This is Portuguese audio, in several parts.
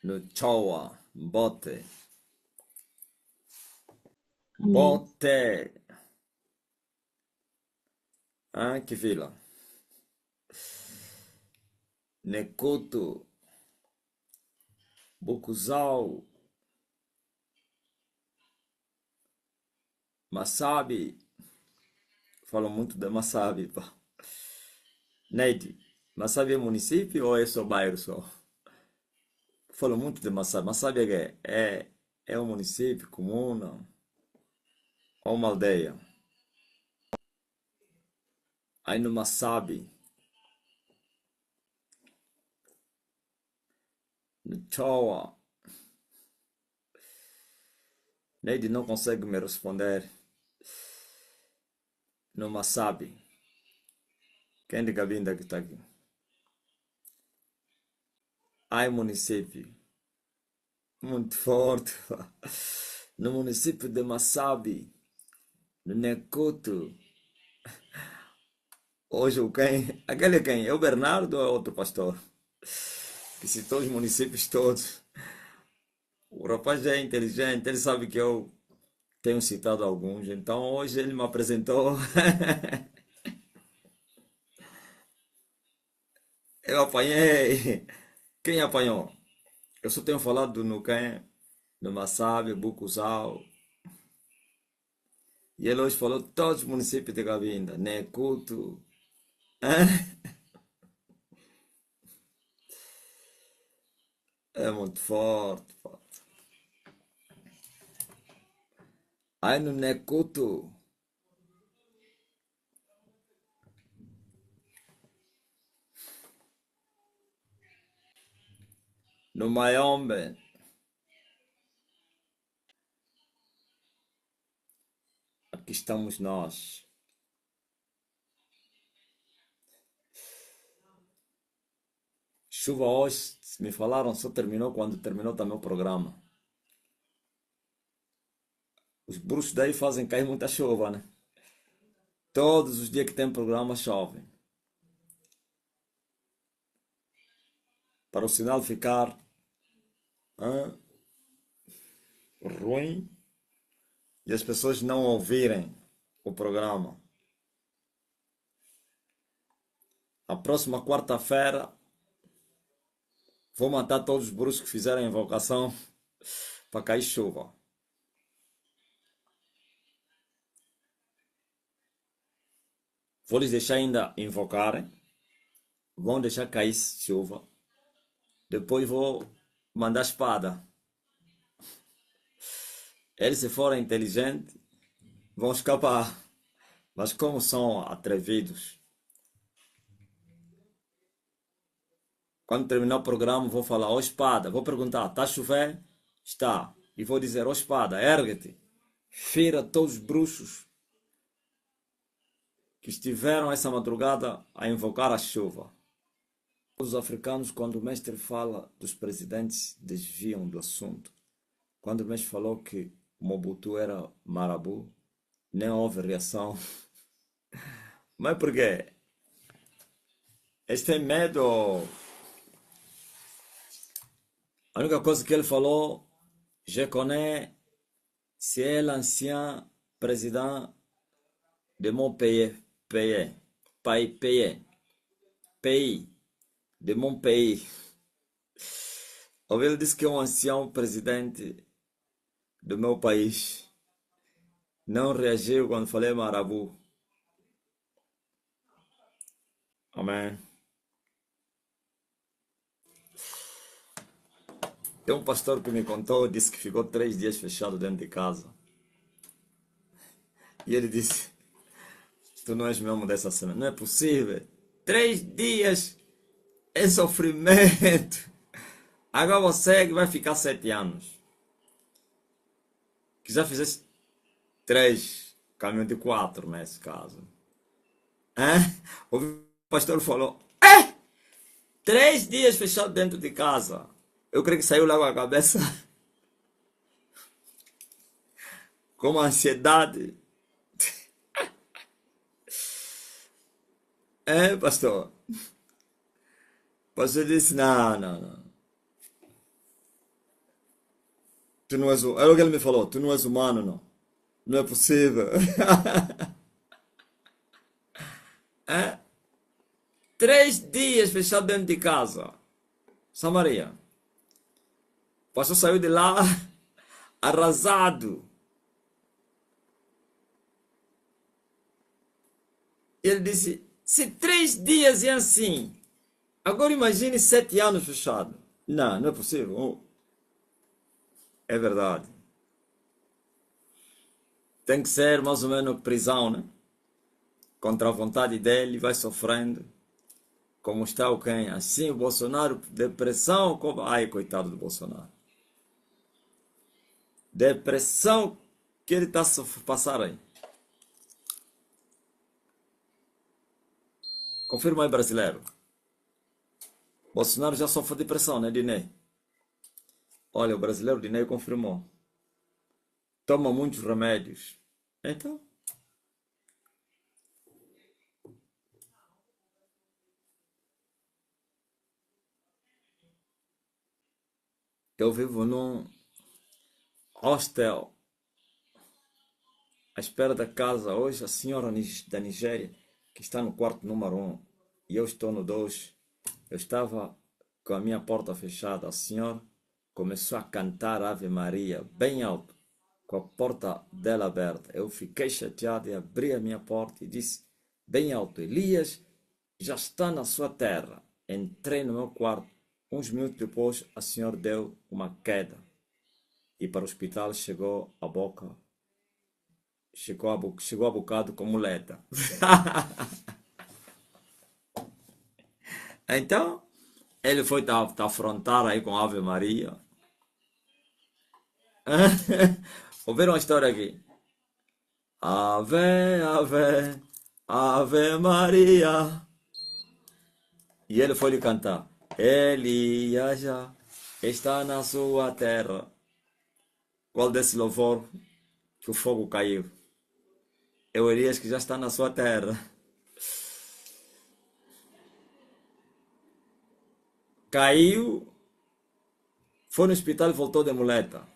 no Chowa, Bote, Amém. Bote, que vila, Nekutu, Bukuzau, Masabi, falam muito de Masabi, pá. Neide, Masabi é município ou é só bairro só? Falam muito de Masabi. Masabi é um município, comuna ou uma aldeia? Aí no Masabi, no Chowa, Neide não consegue me responder. No Masabi, quem de Gabinda que está aqui? Ai, município. Muito forte. No município de Massabi, no Necuto. Hoje o quem? Aquele é quem? É o Bernardo ou é outro pastor? Que citou os municípios todos. O rapaz é inteligente, ele sabe que eu tenho citado alguns. Então hoje ele me apresentou. Eu apanhei. Quem apanhou? Eu só tenho falado no quem? No Massabi, Bucuzal. E ele hoje falou todos os municípios de Cabinda. Necuto. É muito forte, pá. Aí no Necuto, no Mayombe, aqui estamos nós. Chuva hoje, me falaram, só terminou quando terminou também o programa. Os bruxos daí fazem cair muita chuva, né? Todos os dias que tem programa chove. Para o sinal ficar hã, ruim e as pessoas não ouvirem o programa. A próxima quarta-feira vou matar todos os bruxos que fizeram a invocação para cair chuva. Vou lhes deixar ainda invocarem, vão deixar cair chuva. Depois vou mandar espada. Eles, se forem inteligentes, vão escapar. Mas como são atrevidos, quando terminar o programa, vou falar, ó espada, vou perguntar, está a chover? Está. E vou dizer, ó espada, ergue-te, fira todos os bruxos que estiveram essa madrugada a invocar a chuva. Os africanos, quando o mestre fala dos presidentes, desviam do assunto. Quando o mestre falou que Mobutu era marabu, nem houve reação. Mas por quê? Eles têm medo. A única coisa que ele falou, je connais, c'est l'ancien président de mon pays, de mon pays. Ele disse que é um ancião presidente do meu país. Não reagiu quando falei marabu. Amém. Tem um pastor que me contou, disse que ficou 3 dias fechado dentro de casa. E ele disse, tu não és mesmo dessa cena, não é possível. 3 dias é sofrimento. Agora você que vai ficar 7 anos. Que já fizeste 3, caminho de 4 nesse caso. Hã? O pastor falou, 3 dias fechado dentro de casa. Eu creio que saiu logo a cabeça com uma ansiedade. Pastor? O pastor disse, não, não, não. Tu não és, é o que ele me falou, tu não és humano, não. Não é possível. É? 3 dias fechado dentro de casa. Samaria. O pastor saiu de lá arrasado. Ele disse, se 3 dias é assim, agora imagine 7 anos fechado. Não, não é possível. É verdade. Tem que ser mais ou menos prisão, né? Contra a vontade dele, vai sofrendo. Como está o quem? Assim o Bolsonaro, depressão. Ai, coitado do Bolsonaro. Depressão que ele está a passar aí. Confirma aí, brasileiro. Bolsonaro já sofre depressão, né, Dinei? Olha, o brasileiro Dinei confirmou. Toma muitos remédios. Então, eu vivo num hostel à espera da casa. Hoje, a senhora da Nigéria, que está no quarto número 1, e eu estou no 2, eu estava com a minha porta fechada. A senhora começou a cantar Ave Maria bem alto, com a porta dela aberta. Eu fiquei chateado e abri a minha porta e disse bem alto, Elias já está na sua terra. Entrei no meu quarto. Uns minutos depois, a senhora deu uma queda e para o hospital chegou a bocado com muleta. Então, ele foi tá afrontar aí com a Ave Maria. Ouviram a história aqui? Ave, ave, ave Maria. E ele foi lhe cantar. Elias já está na sua terra. Qual desse louvor que o fogo caiu? É o Elias que já está na sua terra. Caiu, foi no hospital e voltou de muleta.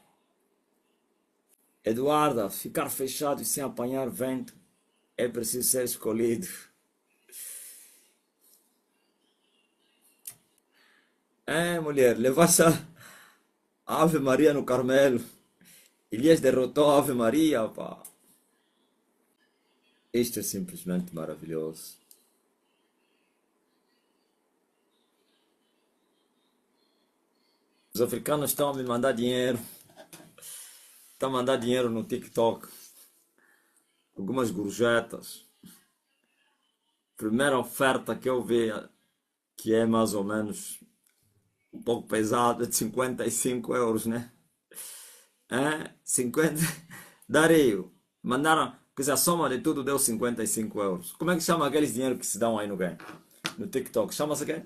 Eduarda, ficar fechado e sem apanhar vento é preciso ser escolhido. É, mulher, levasse a Ave Maria no Carmelo. Elias derrotou a Ave Maria, pá. Isto é simplesmente maravilhoso. Os africanos estão a me mandar dinheiro. Estão a mandar dinheiro no TikTok. Algumas gorjetas. Primeira oferta que eu vi, que é mais ou menos um pouco pesado, é de 55 euros, né? É, 50. Dario, mandaram, quer dizer, a soma de tudo deu 55 euros. Como é que chama aqueles dinheiro que se dão aí no game? No TikTok? Chama-se o quê?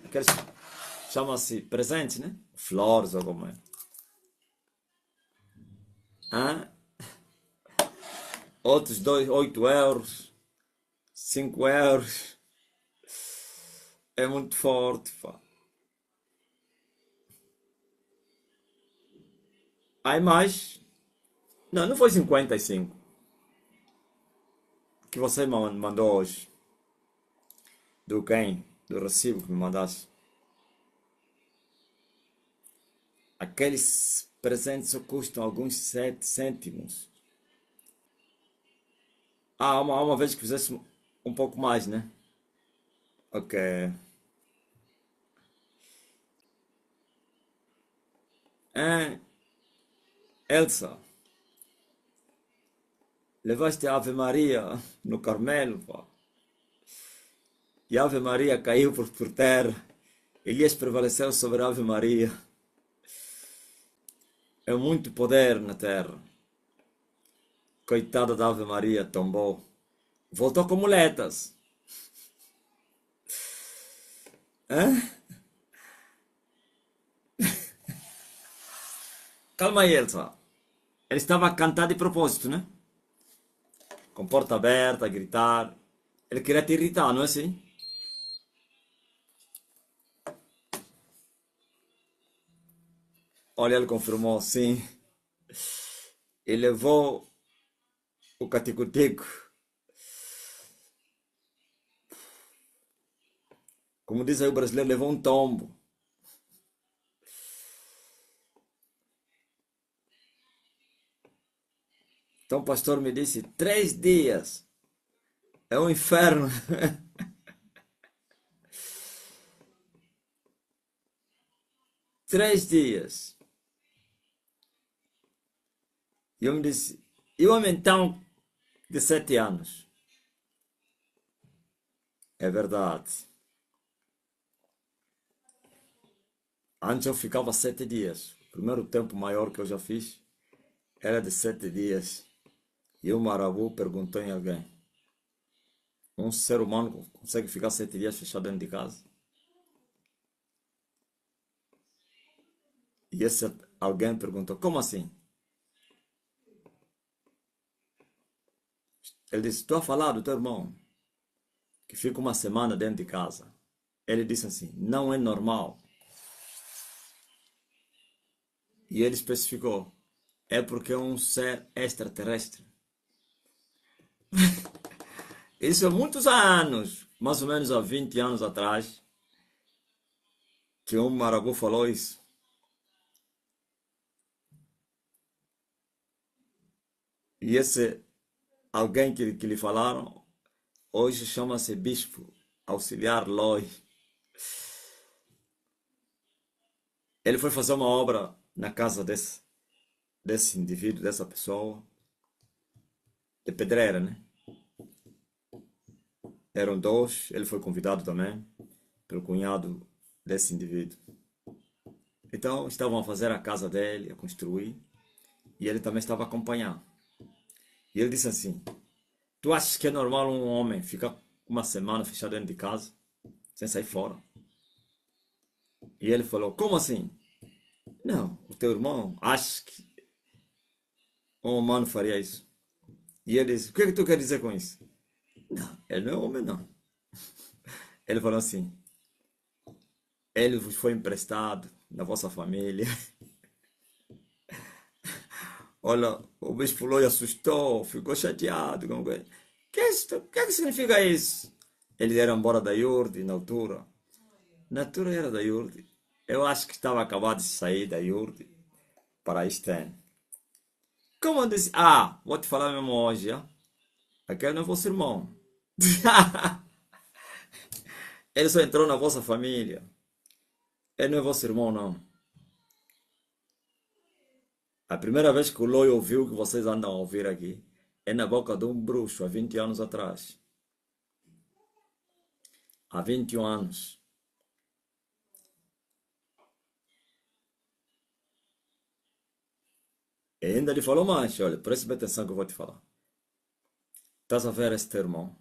Chama-se presente, né? Flores ou como é? Hã? Outros 8 euros, 5 euros. É muito forte, pá. Aí mais. Não, não foi 55 que você mandou hoje. Do quem? Do recibo que me mandaste. Aqueles presentes só custam alguns 7 cêntimos. Ah, uma vez que fizesse um pouco mais, né? Ok. É, Elsa, levaste a Ave Maria no Carmelo, pá. E a Ave Maria caiu por terra. Elias prevaleceu sobre a Ave Maria. É muito poder na terra. Coitada da Ave Maria, tombou. Voltou com muletas. Hã? Calma aí, Elsa. Ele estava a cantar de propósito, né? Com porta aberta, a gritar. Ele queria te irritar, não é assim? Olha, ele confirmou, sim. e levou o caticutico. Como diz aí o brasileiro, levou um tombo. Então o pastor me disse, 3 dias. É um inferno. 3 dias. E eu me disse, e o homem então de 7 anos? É verdade. Antes eu ficava 7 dias. O primeiro tempo maior que eu já fiz era de 7 dias. E o Marabu perguntou em alguém: um ser humano consegue ficar 7 dias fechado dentro de casa? E esse alguém perguntou: como assim? Ele disse: estou a falar do teu irmão, que fica uma semana dentro de casa. Ele disse assim: não é normal. E ele especificou: é porque é um ser extraterrestre. Isso há muitos anos, mais ou menos há 20 anos atrás, que um Marabu falou isso. E esse alguém que lhe falaram, hoje chama-se Bispo Auxiliar Loi. Ele foi fazer uma obra na casa desse indivíduo, dessa pessoa, de pedreira, né? Eram dois, ele foi convidado também pelo cunhado desse indivíduo. Então, estavam a fazer a casa dele, a construir, e ele também estava a acompanhar. E ele disse assim: tu achas que é normal um homem ficar uma semana fechado dentro de casa, sem sair fora? E ele falou: como assim? Não, o teu irmão acha que um humano faria isso. E ele disse: o que é que tu quer dizer com isso? Não, ele não é homem, não. Ele falou assim: ele vos foi emprestado na vossa família. Olha, o bispo Loi assustou, ficou chateado. Como que, que é que significa isso? Eles eram embora da Iurde na altura. Na altura era da Iurde. Eu acho que estava acabado de sair da Iurde para Estém. Como eu disse, vou te falar mesmo hoje, ó. Aquele não é vosso irmão. Ele só entrou na vossa família. Ele não é vosso irmão, não. A primeira vez que o Loi ouviu o que vocês andam a ouvir aqui é na boca de um bruxo, há 20 anos atrás. Há 21 anos. E ainda lhe falou mais, olha, preste bem atenção que eu vou te falar. Estás a ver esse teu irmão?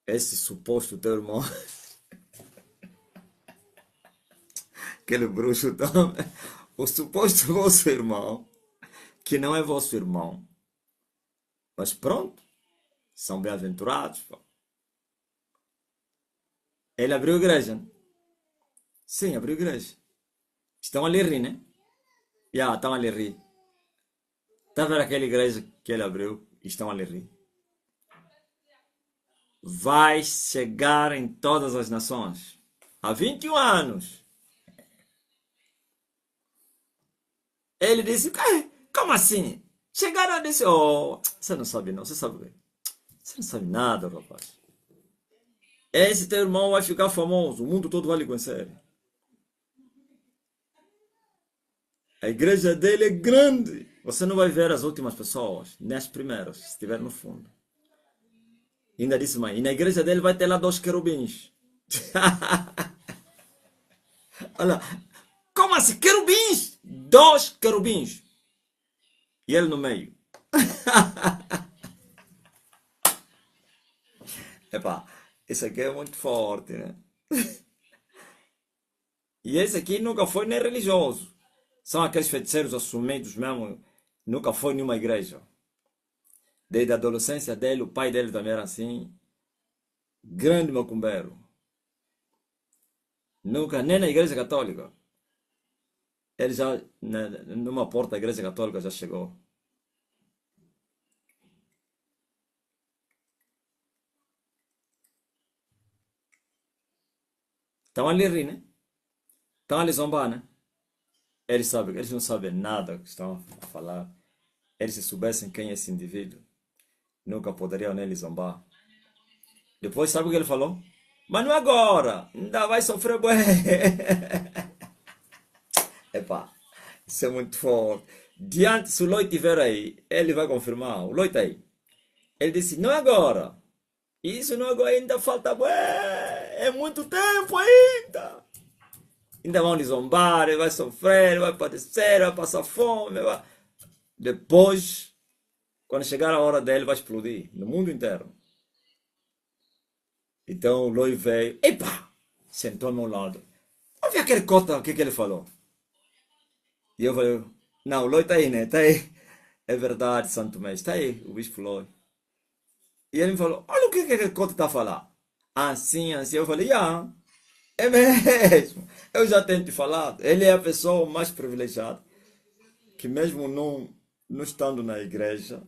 Esse suposto teu irmão, aquele bruxo também, o suposto vosso irmão, que não é vosso irmão, mas pronto, são bem-aventurados. Pô. Ele abriu igreja. Sim, abriu igreja. Estão ali a rir, né? Já, estão ali a rir. Está a ver aquela igreja que ele abriu? Estão ali a rir. Vai chegar em todas as nações. Há 21 anos. Ele disse, como assim? Chegaram a dizer, oh, você não sabe não, você sabe. Você não sabe nada, rapaz. Esse teu irmão vai ficar famoso, o mundo todo vai lhe conhecer. A igreja dele é grande. Você não vai ver as últimas pessoas, nem as primeiras, se estiver no fundo. E ainda disse, mãe, e na igreja dele vai ter lá 2 querubins. Olha, como assim? Querubins? 2 querubins. E ele no meio. Epá, esse aqui é muito forte, né? E esse aqui nunca foi nem religioso. São aqueles feiticeiros assumidos mesmo. Nunca foi nenhuma igreja. Desde a adolescência dele, o pai dele também era assim. Grande macumbeiro. Nunca, nem na igreja católica. Ele já, numa porta da igreja católica já chegou. Estão ali a rir, né? Estão ali a zombar, né? Eles não sabem nada que estão a falar. Eles se soubessem quem é esse indivíduo, nunca poderiam nele zombar. Depois sabe o que ele falou? Mas não agora, ainda vai sofrer bué. Epá, isso é muito forte. Diante, se o Loi estiver aí, ele vai confirmar. O Loi está aí. Ele disse, não é agora. Isso não é agora, ainda falta bué. É muito tempo ainda. Ainda vão lhe zombar, ele vai sofrer, ele vai padecer, vai passar fome. Depois, quando chegar a hora dele, vai explodir no mundo inteiro. Então o Loi veio, epa, sentou ao meu lado. Ouvi aquele cota, o que ele falou? E eu falei, não, o Loi está aí, né? Está aí. É verdade, Santo Mestre, está aí, o Bispo Loi. E ele me falou, olha o que aquele cota está a falar. Assim, assim. Eu falei, é mesmo. Eu já tenho te falado. Ele é a pessoa mais privilegiada, que mesmo não estando na igreja,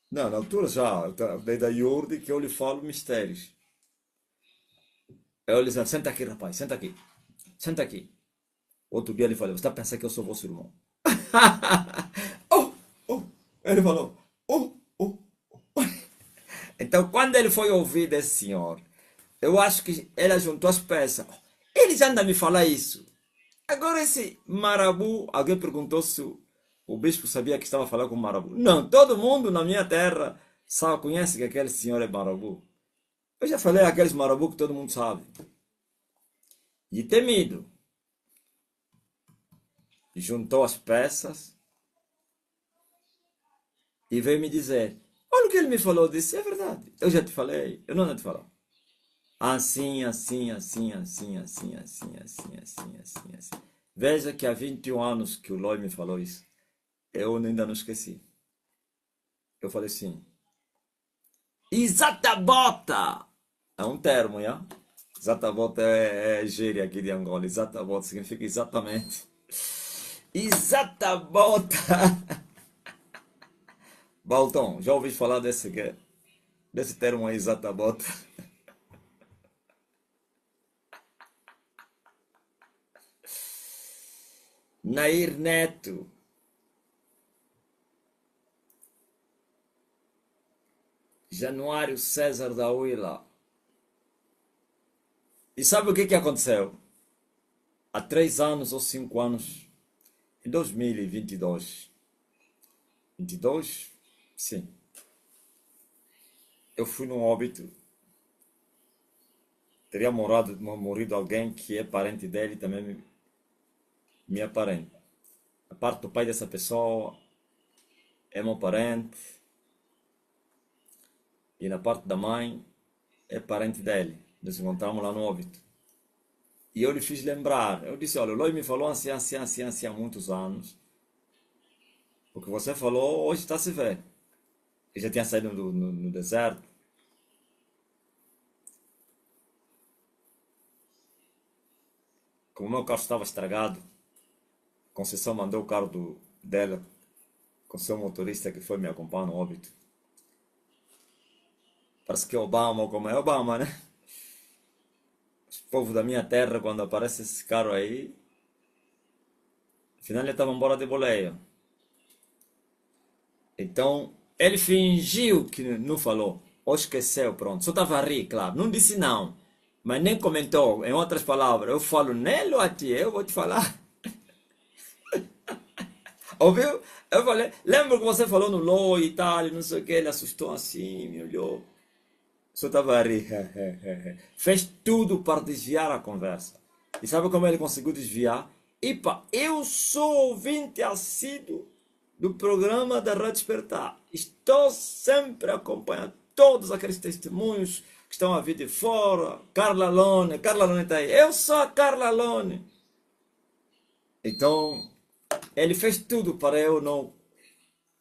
não, na altura já, desde a Iurde, que eu lhe falo mistérios. Eu lhe disse, senta aqui, rapaz, senta aqui. Senta aqui. Outro dia ele falou, você está pensando que eu sou vosso irmão? Oh, oh. Ele falou, oh, oh. Então, quando ele foi ouvir desse senhor, eu acho que ele juntou as peças. Ele já anda a me falar isso. Agora esse marabu, alguém perguntou se o bispo sabia que estava falando com o marabu. Não, todo mundo na minha terra sabe, conhece que aquele senhor é marabu. Eu já falei aqueles marabu que todo mundo sabe. E temido. Juntou as peças e veio me dizer, olha o que ele me falou, disse, é verdade. Eu já te falei, eu não te falar. Assim, assim, assim, assim, assim, assim, assim, assim, assim, assim. Veja que há 21 anos que o Loi me falou isso. Eu ainda não esqueci. Eu falei assim, exatabota! É um termo, já? Exatabota é gíria aqui de Angola. Exatabota significa exatamente. Exatabota! Baltão, já ouvi falar desse termo aí, exatabota? Nair Neto. Januário César da Huila. E sabe o que aconteceu? Há 3 anos ou 5 anos, em 2022, 22? Sim. Eu fui num óbito. Teria morrido alguém que é parente dele e também minha parente. A parte do pai dessa pessoa é meu parente. E na parte da mãe é parente dele. Nos encontramos lá no óbito. E eu lhe fiz lembrar. Eu disse, olha, o Loi me falou assim, assim, assim, assim há muitos anos. O que você falou hoje está a se ver. Eu já tinha saído no deserto. Como o meu carro estava estragado, a Conceição mandou o carro dela com seu motorista que foi me acompanhar no óbito. Parece que é Obama, ou como é Obama, né? Os povos da minha terra, quando aparece esse carro aí, afinal ele estava embora de boleia. Então, ele fingiu que não falou, ou esqueceu, pronto. Só estava a rir, claro. Não disse não, mas nem comentou. Em outras palavras, eu falo nele ou a ti, eu vou te falar. Ouviu? Eu falei, lembra que você falou no Loi e tal, não sei o que, ele assustou assim, me olhou. Só estava a rir. Fez tudo para desviar a conversa. E sabe como ele conseguiu desviar? Ipa, eu sou ouvinte assíduo do programa da Rádio Despertar. Estou sempre acompanhando todos aqueles testemunhos que estão a vir de fora. Carla Lone está aí. Eu sou a Carla Lone. Então, ele fez tudo para eu não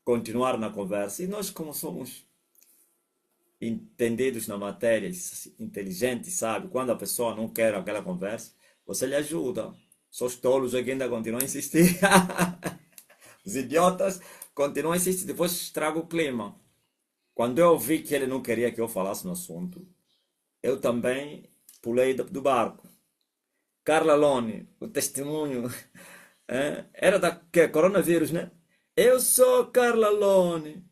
continuar na conversa. E nós, como somos entendidos na matéria, inteligentes, sabe? Quando a pessoa não quer aquela conversa, você lhe ajuda. Só os tolos aqui ainda continuam a insistir. Os idiotas continuam a insistir, depois estraga o clima. Quando eu vi que ele não queria que eu falasse no assunto, eu também pulei do barco. Carla Lone, o testemunho era da que, coronavírus, né? Eu sou Carla Lone,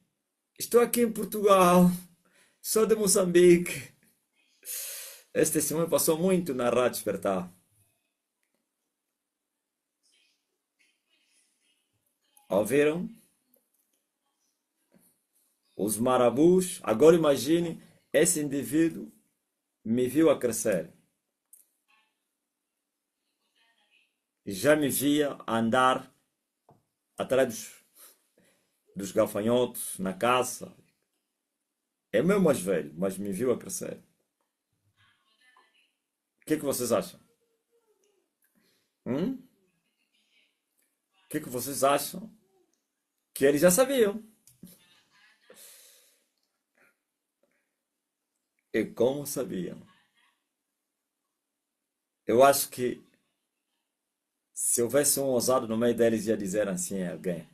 estou aqui em Portugal, sou de Moçambique. Esse testemunho passou muito na Rádio Despertar. Ouviram? Os marabus. Agora imagine, esse indivíduo me viu a crescer. E já me via andar atrás dos gafanhotos na caça. É meu mais velho, mas me viu a crescer. O que vocês acham? O que vocês acham? Que eles já sabiam. E como sabiam? Eu acho que se houvesse um ousado no meio deles, ia dizer assim a alguém.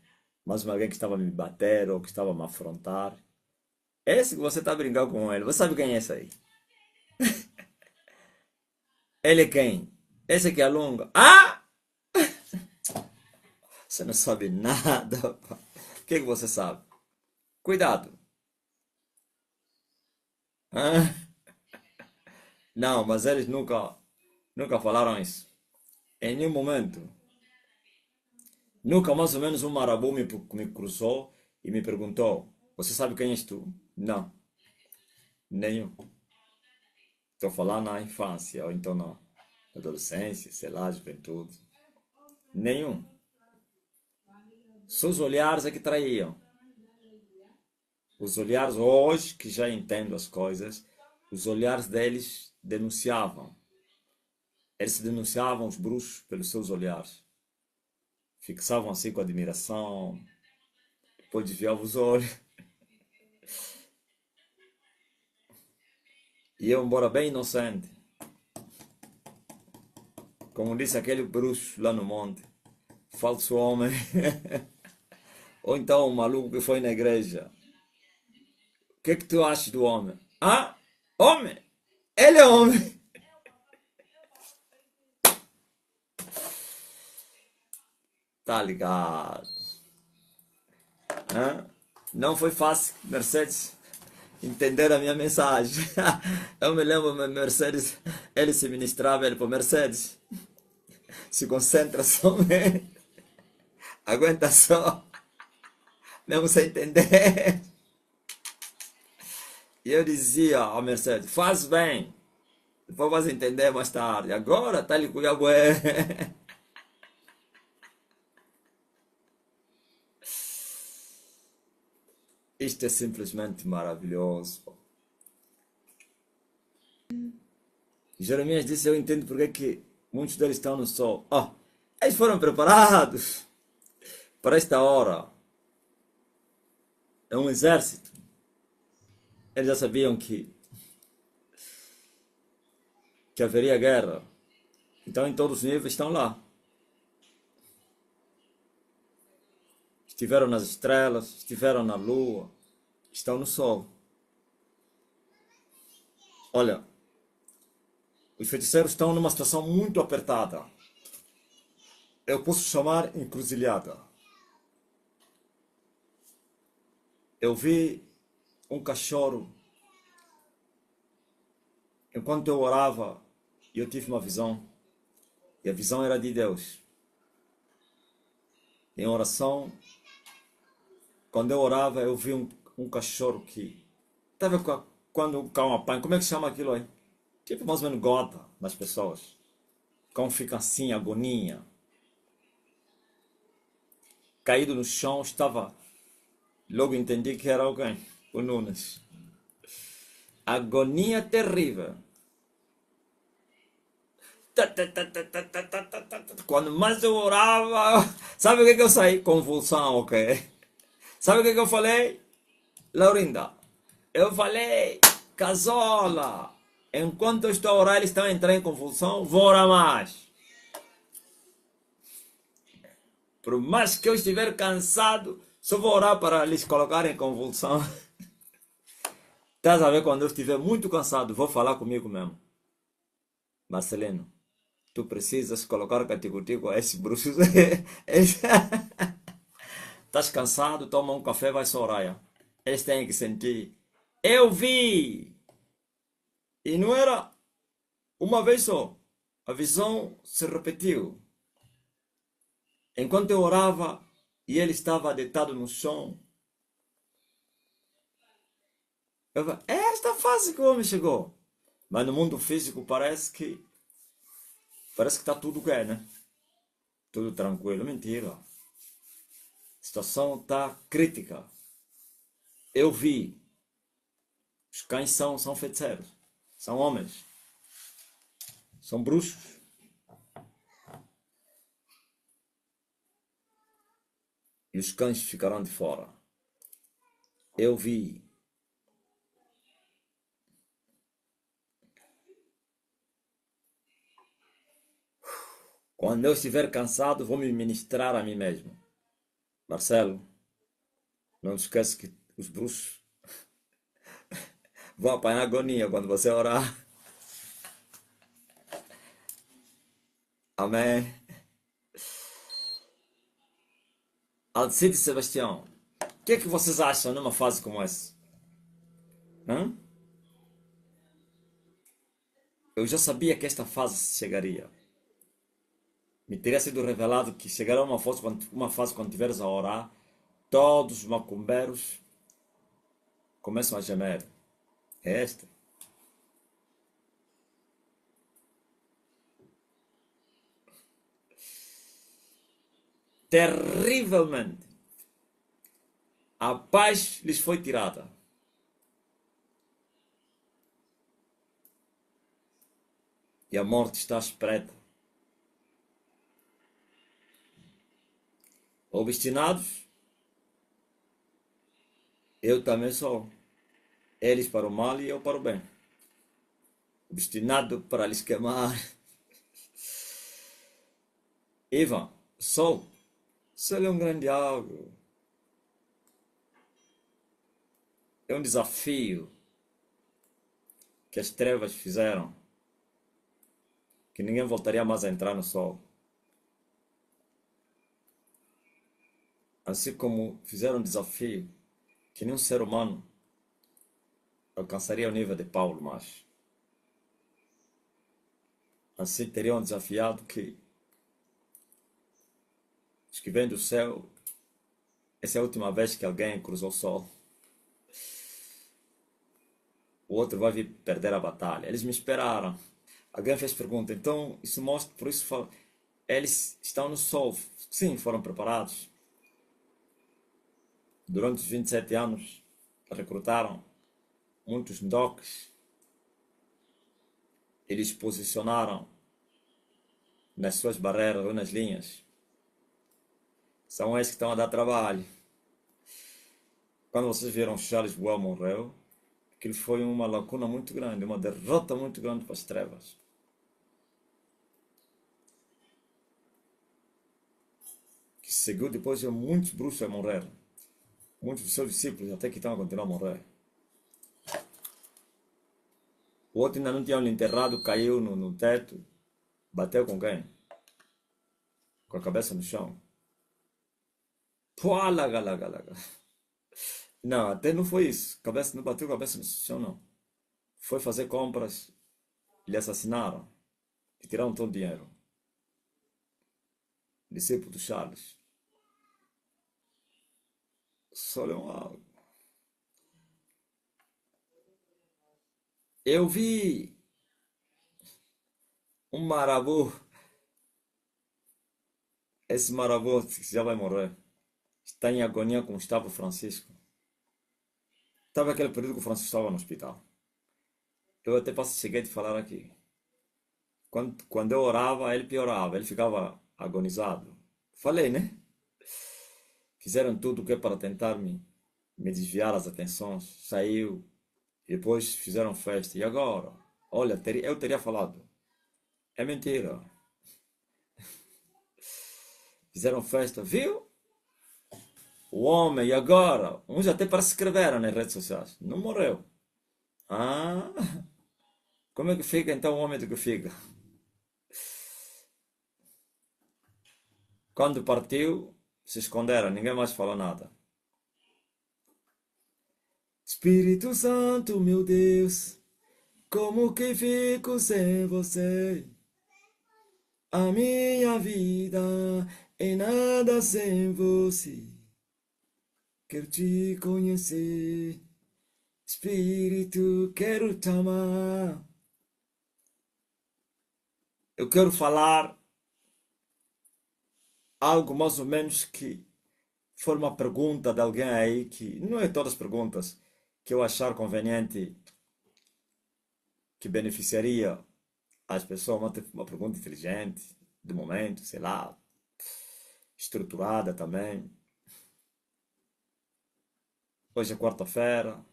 Mas alguém que estava a me bater ou que estava a me afrontar. Esse que você está brincando com ele, você sabe quem é esse aí? Ele é quem? Esse que alonga. Ah! Você não sabe nada. Pá. O que você sabe? Cuidado. Ah? Não, mas eles nunca falaram isso. Em nenhum momento. Nunca mais ou menos um marabu me cruzou e me perguntou: Você sabe quem és tu? Não, nenhum. Estou falando na infância, ou então na adolescência, sei lá, juventude. Nenhum. Só os olhares é que traíam. Os olhares, hoje que já entendo as coisas, os olhares deles denunciavam. Eles se denunciavam, os bruxos, pelos seus olhares. Fixavam assim com admiração, depois desviavam os olhos. E eu, embora bem inocente, como disse aquele bruxo lá no monte, falso homem, ou então o maluco que foi na igreja. O que tu achas do homem? Ah, homem? Ele é homem. Tá ligado? Hã? Não foi fácil, Mercedes, entender a minha mensagem. Eu me lembro, Mercedes, ele se ministrava, ele para Mercedes. Se concentra somente. Aguenta só. Mesmo sem entender. E eu dizia ao Mercedes, faz bem. Depois vais entender mais tarde. Agora tá ali com o bué. Isto é simplesmente maravilhoso. Jeremias disse, eu entendo porque que muitos deles estão no sol. Oh, eles foram preparados para esta hora. É um exército. Eles já sabiam que haveria guerra. Então em todos os níveis estão lá. Estiveram nas estrelas, estiveram na lua, estão no sol. Olha, os feiticeiros estão numa situação muito apertada. Eu posso chamar encruzilhada. Eu vi um cachorro. Enquanto eu orava, eu tive uma visão. E a visão era de Deus. Em oração, quando eu orava, eu vi um cachorro que... Sabe quando o cão apanha? Como é que chama aquilo aí? Tipo, mais ou menos gota nas pessoas. O cão fica assim, agonia. Caído no chão, estava... Logo entendi que era alguém. O Nunes. Agonia terrível. Quando mais eu orava... Sabe o que eu saí? Convulsão, ok? Sabe o que eu falei? Laurinda, eu falei, casola, enquanto eu estou a orar, eles estão entrando em confusão, vou orar mais. Por mais que eu estiver cansado, só vou orar para eles colocarem em convulsão. Estás a ver, quando eu estiver muito cansado, vou falar comigo mesmo. Marcelino, tu precisas colocar categoria a esse bruxo. Estás cansado, toma um café, vai Soraya. Eles têm que sentir. Eu vi! E não era uma vez só. A visão se repetiu. Enquanto eu orava e ele estava deitado no chão, eu falei, é esta fase que o homem chegou. Mas no mundo físico parece que está tudo bem, né? Tudo tranquilo. Mentira. A situação está crítica. Eu vi. Os cães são feiticeiros. São homens. São bruxos. E os cães ficarão de fora. Eu vi. Quando eu estiver cansado, vou me ministrar a mim mesmo. Marcelo, não esquece que os bruxos vão apanhar agonia quando você orar. Amém. Alcide e Sebastião, o que é que vocês acham numa fase como essa? Hã? Eu já sabia que esta fase chegaria. Me teria sido revelado que chegará uma fase quando estiveres a orar, todos os macumbeiros começam a gemer. É esta. Terrivelmente. A paz lhes foi tirada. E a morte está espreita. Obstinados, eu também sou. Eles para o mal e eu para o bem. Obstinado para lhes queimar. Ivan, sou. Ele é um grande algo. É um desafio que as trevas fizeram. Que ninguém voltaria mais a entrar no sol. Assim como fizeram um desafio que nenhum ser humano alcançaria o nível de Paulo, mas assim teriam desafiado que os que vêm do céu, essa é a última vez que alguém cruzou o sol. O outro vai vir perder a batalha. Eles me esperaram. Alguém fez pergunta, então isso mostra, por isso fala, eles estão no sol. Sim, foram preparados. Durante os 27 anos, recrutaram muitos ndoques. Eles posicionaram nas suas barreiras ou nas linhas. São esses que estão a dar trabalho. Quando vocês viram Charles Bois morreu, aquilo foi uma lacuna muito grande, uma derrota muito grande para as trevas. Que seguiu depois de muitos bruxos a morrer. Muitos dos seus discípulos até que estão a continuar a morrer. O outro ainda não tinha enterrado, caiu no teto, bateu com quem? Com a cabeça no chão. Pua, laga, laga, laga. Não, até não foi isso. Cabeça, não bateu a cabeça no chão, não. Foi fazer compras, lhe assassinaram e tiraram todo o dinheiro. Discípulo do Charles. Só um algo. Eu vi um marabu. Esse marabu já vai morrer. Está em agonia como estava o Francisco. Estava aquele período que o Francisco estava no hospital. Eu até cheguei a te falar aqui. Quando eu orava, ele piorava. Ele ficava agonizado. Falei, né? Fizeram tudo o que é para tentar me desviar as atenções. Saiu. E depois fizeram festa. E agora? Olha, eu teria falado. É mentira. Fizeram festa. Viu? O homem, e agora? Uns até para se escreveram nas redes sociais. Não morreu. Ah, como é que fica então o homem do que fica? Quando partiu, se esconderam, ninguém mais falou nada. Espírito Santo, meu Deus, como que fico sem você? A minha vida é nada sem você. Quero te conhecer, Espírito, quero te amar. Eu quero falar algo mais ou menos que for uma pergunta de alguém aí que não é todas as perguntas que eu achar conveniente que beneficiaria as pessoas, uma pergunta inteligente, de momento, sei lá, estruturada também. Hoje é quarta-feira,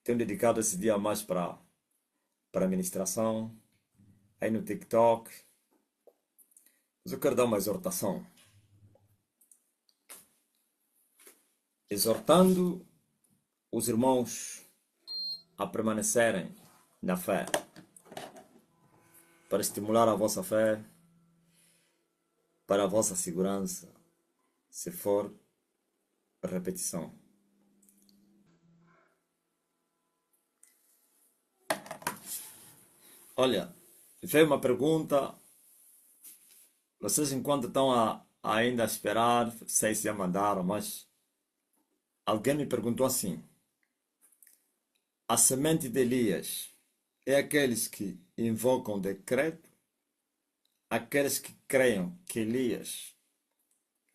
tenho dedicado esse dia mais para administração, aí no TikTok. Mas eu quero dar uma exortação. Exortando os irmãos a permanecerem na fé, para estimular a vossa fé, para a vossa segurança, se for repetição. Olha, veio uma pergunta. Vocês enquanto estão ainda a esperar, não sei se já mandaram, mas alguém me perguntou assim: a semente de Elias é aqueles que invocam o decreto, aqueles que creiam que Elias,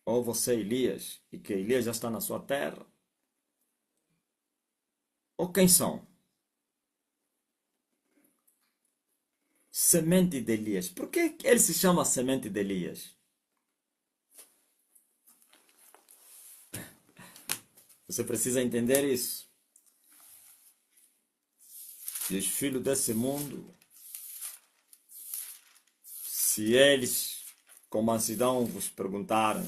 ou você Elias, e que Elias já está na sua terra, ou quem são? Semente de Elias. Por que ele se chama semente de Elias? Você precisa entender isso. E os filhos desse mundo, se eles com mansidão vos perguntarem,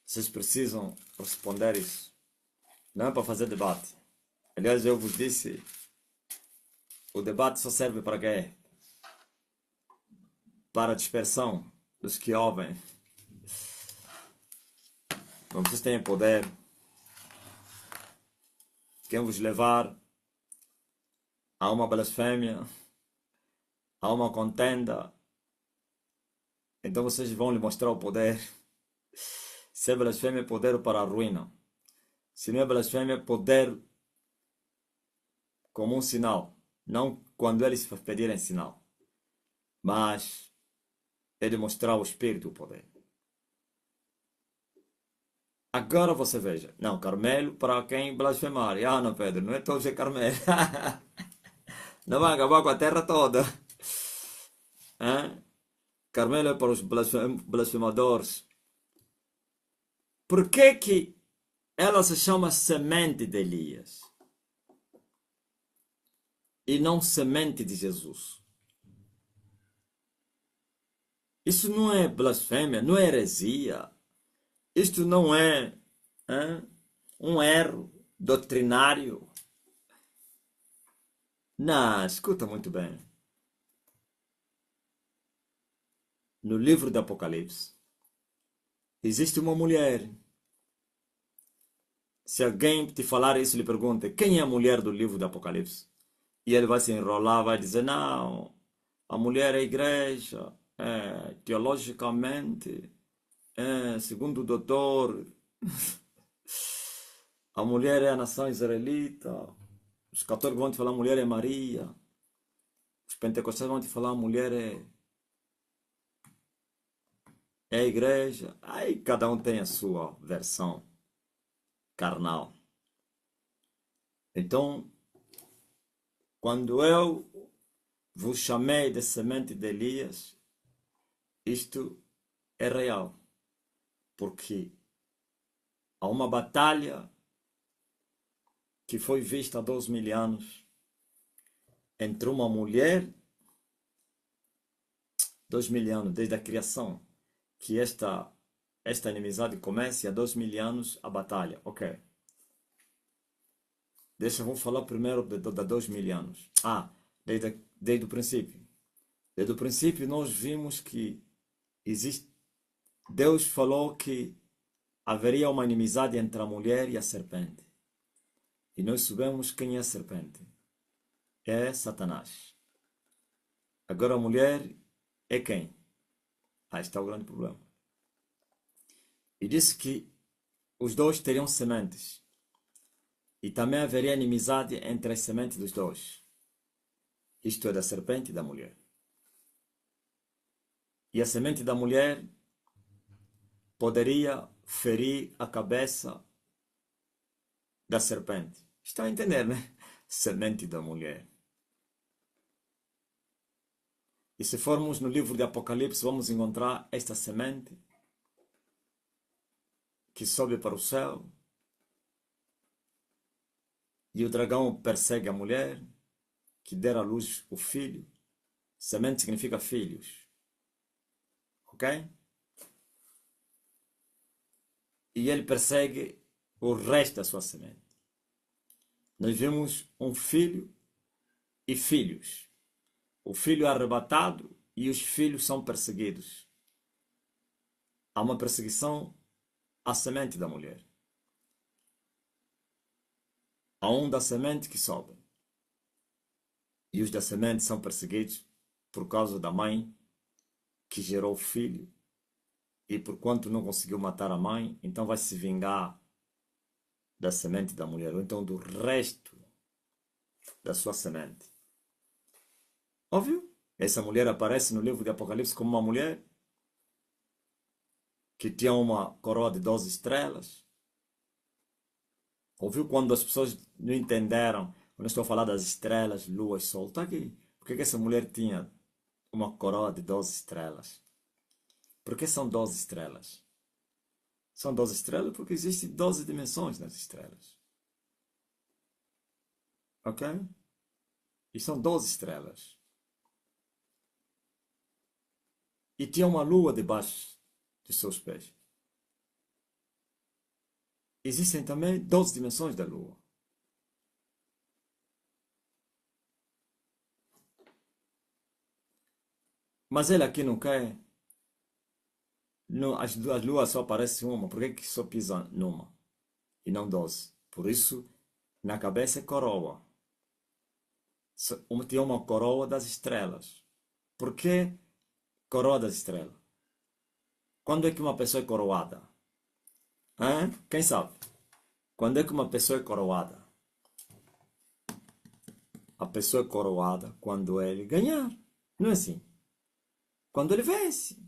vocês precisam responder isso. Não é para fazer debate. Aliás, eu vos disse, o debate só serve para quê? Para a dispersão dos que ouvem. Não vocês têm poder. Quem vos levar a uma blasfêmia, a uma contenda, então vocês vão lhe mostrar o poder. Se é blasfêmia, é poder para a ruína. Se não é blasfêmia, é poder como um sinal. Não quando eles pedirem sinal, mas é demonstrar o Espírito o poder. Agora você veja. Não, Carmelo para quem blasfemar. Ah, não, Pedro, não é todos é Carmelo. Não vai acabar com a terra toda. Carmelo é para os blasfemadores. Por que ela se chama semente de Elias? E não semente de Jesus? Isso não é blasfêmia, não é heresia. Isto não é um erro doutrinário. Não, escuta muito bem. No livro do Apocalipse, existe uma mulher. Se alguém te falar isso, lhe pergunta, quem é a mulher do livro do Apocalipse? E ele vai se enrolar, vai dizer, não, a mulher é a igreja, teologicamente, segundo o doutor, a mulher é a nação israelita, os católicos vão te falar a mulher é Maria, os pentecostais vão te falar a mulher é a igreja. Aí cada um tem a sua versão carnal. Então, quando eu vos chamei de semente de Elias, isto é real. Porque há uma batalha que foi vista há 2000 anos entre uma mulher, 2000 anos, desde a criação, que esta inimizade comece há 2000 anos a batalha. Ok. Vamos falar primeiro de 2000 anos. Desde o princípio. Desde o princípio nós vimos que existe Deus falou que haveria uma inimizade entre a mulher e a serpente. E nós sabemos quem é a serpente. É Satanás. Agora a mulher é quem? Aí está o grande problema. E disse que os dois teriam sementes. E também haveria inimizade entre as sementes dos dois. Isto é, da serpente e da mulher. E a semente da mulher poderia ferir a cabeça da serpente. Está a entender, né? Semente da mulher. E se formos no livro de Apocalipse, vamos encontrar esta semente que sobe para o céu. E o dragão persegue a mulher, que der à luz o filho. Semente significa filhos. Ok? E ele persegue o resto da sua semente. Nós vemos um filho e filhos. O filho é arrebatado e os filhos são perseguidos. Há uma perseguição à semente da mulher. Há um da semente que sobe. E os da semente são perseguidos por causa da mãe que gerou o filho. E por quanto não conseguiu matar a mãe, então vai se vingar da semente da mulher. Ou então do resto da sua semente. Óbvio? Essa mulher aparece no livro de Apocalipse como uma mulher que tinha uma coroa de 12 estrelas. Ouviu quando as pessoas não entenderam, quando eu estou a falar das estrelas, lua e sol, está aqui. Por que essa mulher tinha uma coroa de 12 estrelas? Por que são 12 estrelas? São 12 estrelas porque existem 12 dimensões nas estrelas. Ok? E são 12 estrelas. E tinha uma lua debaixo dos seus pés. Existem também 12 dimensões da lua. Mas ele aqui não quer. Não, as luas só aparecem uma. Por que só pisa numa? E não 12? Por isso, na cabeça é coroa. Tinha uma coroa das estrelas. Por que coroa das estrelas? Quando é que uma pessoa é coroada? Hã? Quem sabe? Quando é que uma pessoa é coroada? A pessoa é coroada quando ele ganhar. Não é assim? Quando ele vence.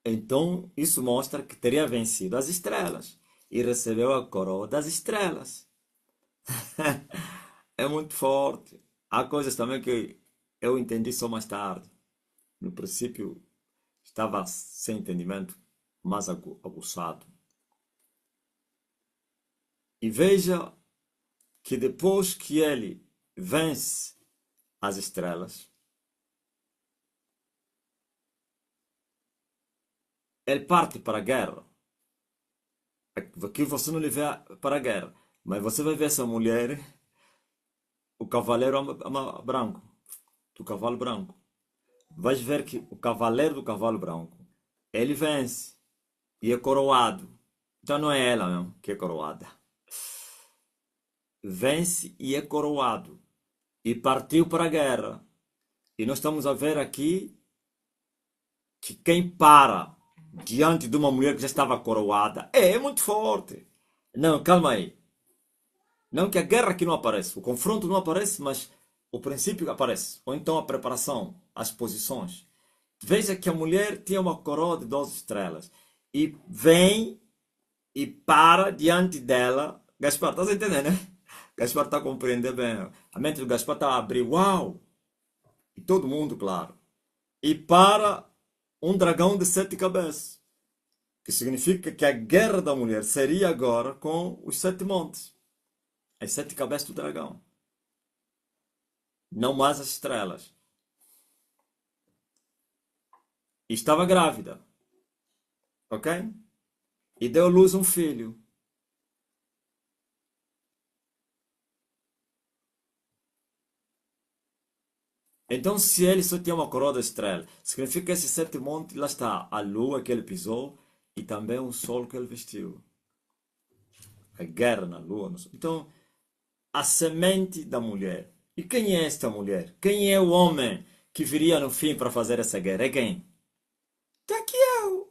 Então, isso mostra que teria vencido as estrelas e recebeu a coroa das estrelas. É muito forte. Há coisas também que eu entendi só mais tarde. No princípio, estava sem entendimento, mais aguçado. E veja que depois que ele vence as estrelas, ele parte para a guerra. Aqui você não lhe vê para a guerra, mas você vai ver essa mulher, o cavaleiro branco, do cavalo branco. Vais ver que o cavaleiro do cavalo branco, ele vence e é coroado. Então não é ela mesmo que é coroada. Vence e é coroado. E partiu para a guerra. E nós estamos a ver aqui que quem para diante de uma mulher que já estava coroada é muito forte. Não, calma aí. Não que a guerra aqui não aparece, o confronto não aparece, mas o princípio aparece. Ou então a preparação, as posições. Veja que a mulher tinha uma coroa de 12 estrelas. E vem e para diante dela. Gaspar, estás a entender, né? Gaspar está a compreender bem. A mente do Gaspar está a abrir. Uau! E todo mundo, claro. E para um dragão de 7 cabeças. Que significa que a guerra da mulher seria agora com os 7 montes. As 7 cabeças do dragão. Não mais as estrelas. E estava grávida. Ok? E deu à luz um filho. Então, se ele só tinha uma coroa da estrela, significa que esse 7 montes, lá está a lua que ele pisou e também o sol que ele vestiu. A guerra na lua. Então, a semente da mulher. E quem é esta mulher? Quem é o homem que viria no fim para fazer essa guerra? É quem? Daqui é o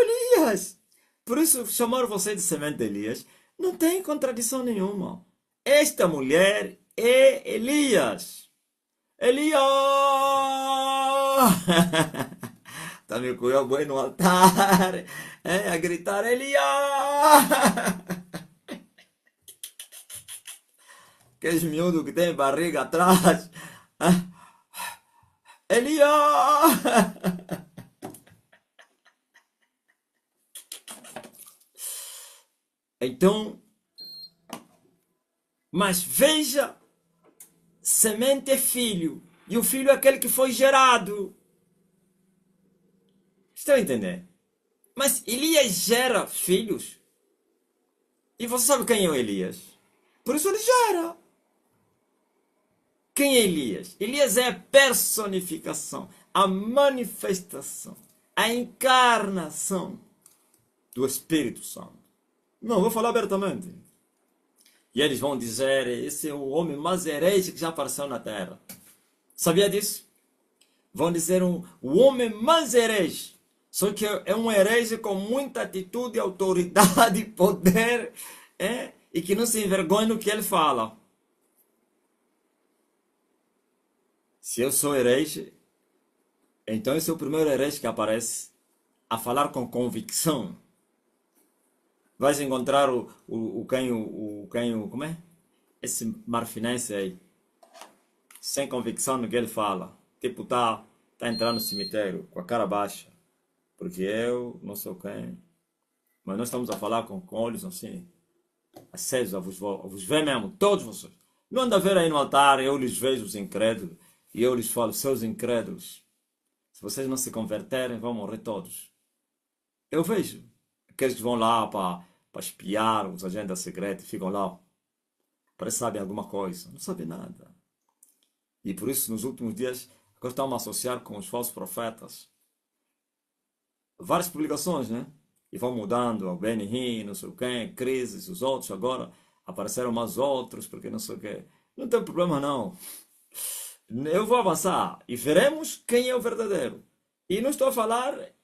Elias. Por isso, chamar você de semente de Elias não tem contradição nenhuma. Esta mulher é Elias. Elias! Também com o boi no altar, a gritar Elias! Aqueles miúdos que tem barriga atrás. Elias! Então, mas veja, semente é filho, e o filho é aquele que foi gerado. Estão a entender? Mas Elias gera filhos. E você sabe quem é o Elias? Por isso ele gera. Quem é Elias? Elias é a personificação, a manifestação, a encarnação do Espírito Santo. Não, vou falar abertamente. E eles vão dizer, esse é o homem mais herege que já apareceu na Terra. Sabia disso? Vão dizer o homem mais herege. Só que é um herege com muita atitude, autoridade, poder, e que não se envergonha no que ele fala. Se eu sou herege, então esse é o primeiro herege que aparece a falar com convicção. Vais encontrar como é? Esse marfinense aí, sem convicção no que ele fala. Tipo, tá entrando no cemitério com a cara baixa. Porque eu não sou quem. Mas nós estamos a falar com olhos assim, acesos a vos ver mesmo, todos vocês. Não anda a ver aí no altar, eu lhes vejo os incrédulos. E eu lhes falo, seus incrédulos, se vocês não se converterem, vão morrer todos. Eu vejo aqueles que vão lá para espiar os agentes secretos, ficam lá, parece que sabem alguma coisa, não sabem nada. E por isso, nos últimos dias, agora estão a associar com os falsos profetas. Várias publicações, né? E vão mudando, o Benny, não sei o quê, crises, os outros, agora apareceram mais outros, porque não sei o quê. Não tem problema não. Eu vou avançar e veremos quem é o verdadeiro. E não estou a falar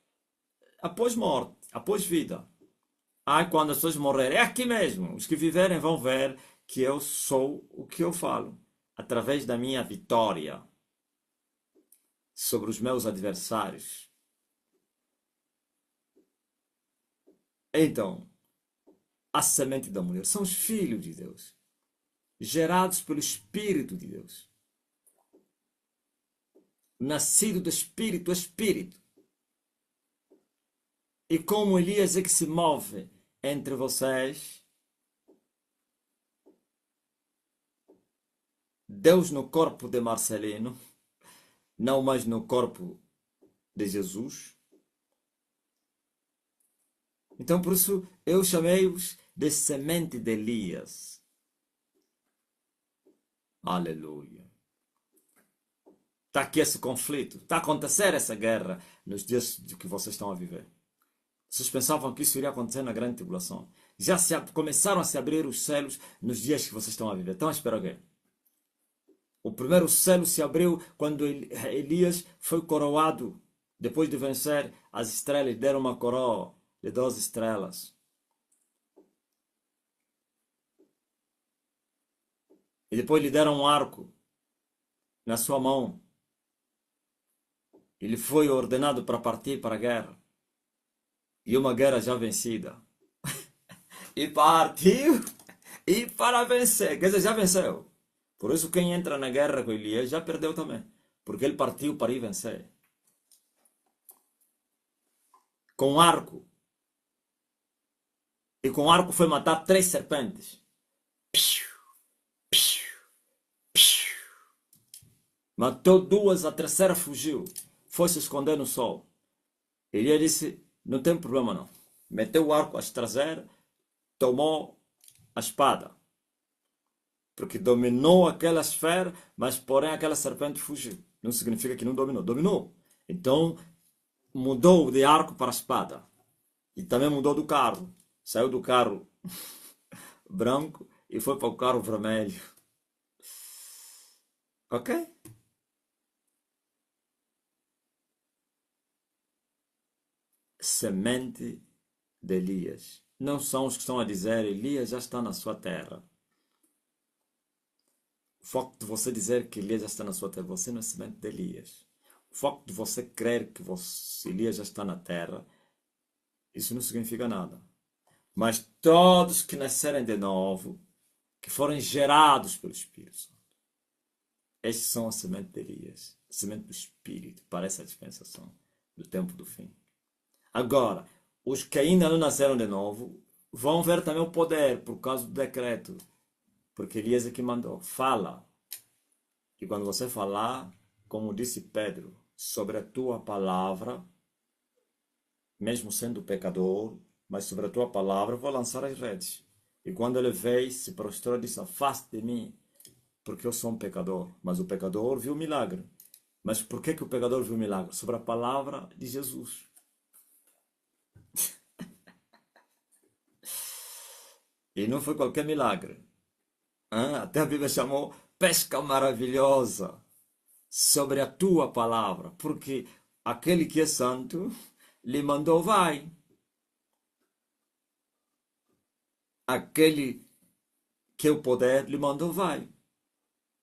após morte, após vida. Quando as pessoas morrerem, é aqui mesmo. Os que viverem vão ver que eu sou o que eu falo, através da minha vitória sobre os meus adversários. Então, a semente da mulher são os filhos de Deus, gerados pelo Espírito de Deus. Nascido do Espírito a Espírito. E como Elias é que se move entre vocês, Deus no corpo de Marcelino, não mais no corpo de Jesus. Então, por isso, eu chamei-os de semente de Elias. Aleluia. Está aqui esse conflito, está a acontecer essa guerra nos dias que vocês estão a viver. Vocês pensavam que isso iria acontecer na grande tribulação. Já começaram a se abrir os céus nos dias que vocês estão a viver. Então, espera o quê? O primeiro céu se abriu quando Elias foi coroado. Depois de vencer, as estrelas deram uma coroa de 12 estrelas. E depois lhe deram um arco na sua mão. Ele foi ordenado para partir para a guerra. E uma guerra já vencida. E partiu e para vencer. Quer dizer, já venceu. Por isso quem entra na guerra com Elias já perdeu também. Porque ele partiu para ir vencer. Com arco. E com arco foi matar 3 serpentes. Matou 2, a terceira fugiu. Foi se esconder no sol. Elias disse, não tem problema não. Meteu o arco às traseiras, tomou a espada. Porque dominou aquela esfera, mas porém aquela serpente fugiu. não significa que não dominou. Dominou. Então, mudou de arco para espada. E também mudou do carro. Saiu do carro branco e foi para o carro vermelho. Ok? Semente de Elias. Não são os que estão a dizer Elias já está na sua terra. O foco de você dizer que Elias já está na sua terra, você não é semente de Elias. O foco de você crer que Elias já está na terra, isso não significa nada. Mas todos que nascerem de novo, que forem gerados pelo Espírito Santo, estes são a semente de Elias, a semente do Espírito para essa dispensação do tempo do fim. Agora, os que ainda não nasceram de novo vão ver também o poder por causa do decreto. Porque Elias é que mandou. Fala. E quando você falar, como disse Pedro, sobre a tua palavra, mesmo sendo pecador, mas sobre a tua palavra vou lançar as redes. E quando ele veio, se prostrou e disse, afaste de mim, porque eu sou um pecador. Mas o pecador viu o milagre. Mas por que o pecador viu o milagre? Sobre a palavra de Jesus. E não foi qualquer milagre. Até a Bíblia chamou pesca maravilhosa sobre a tua palavra. Porque aquele que é santo lhe mandou vai. Aquele que é o poder lhe mandou vai.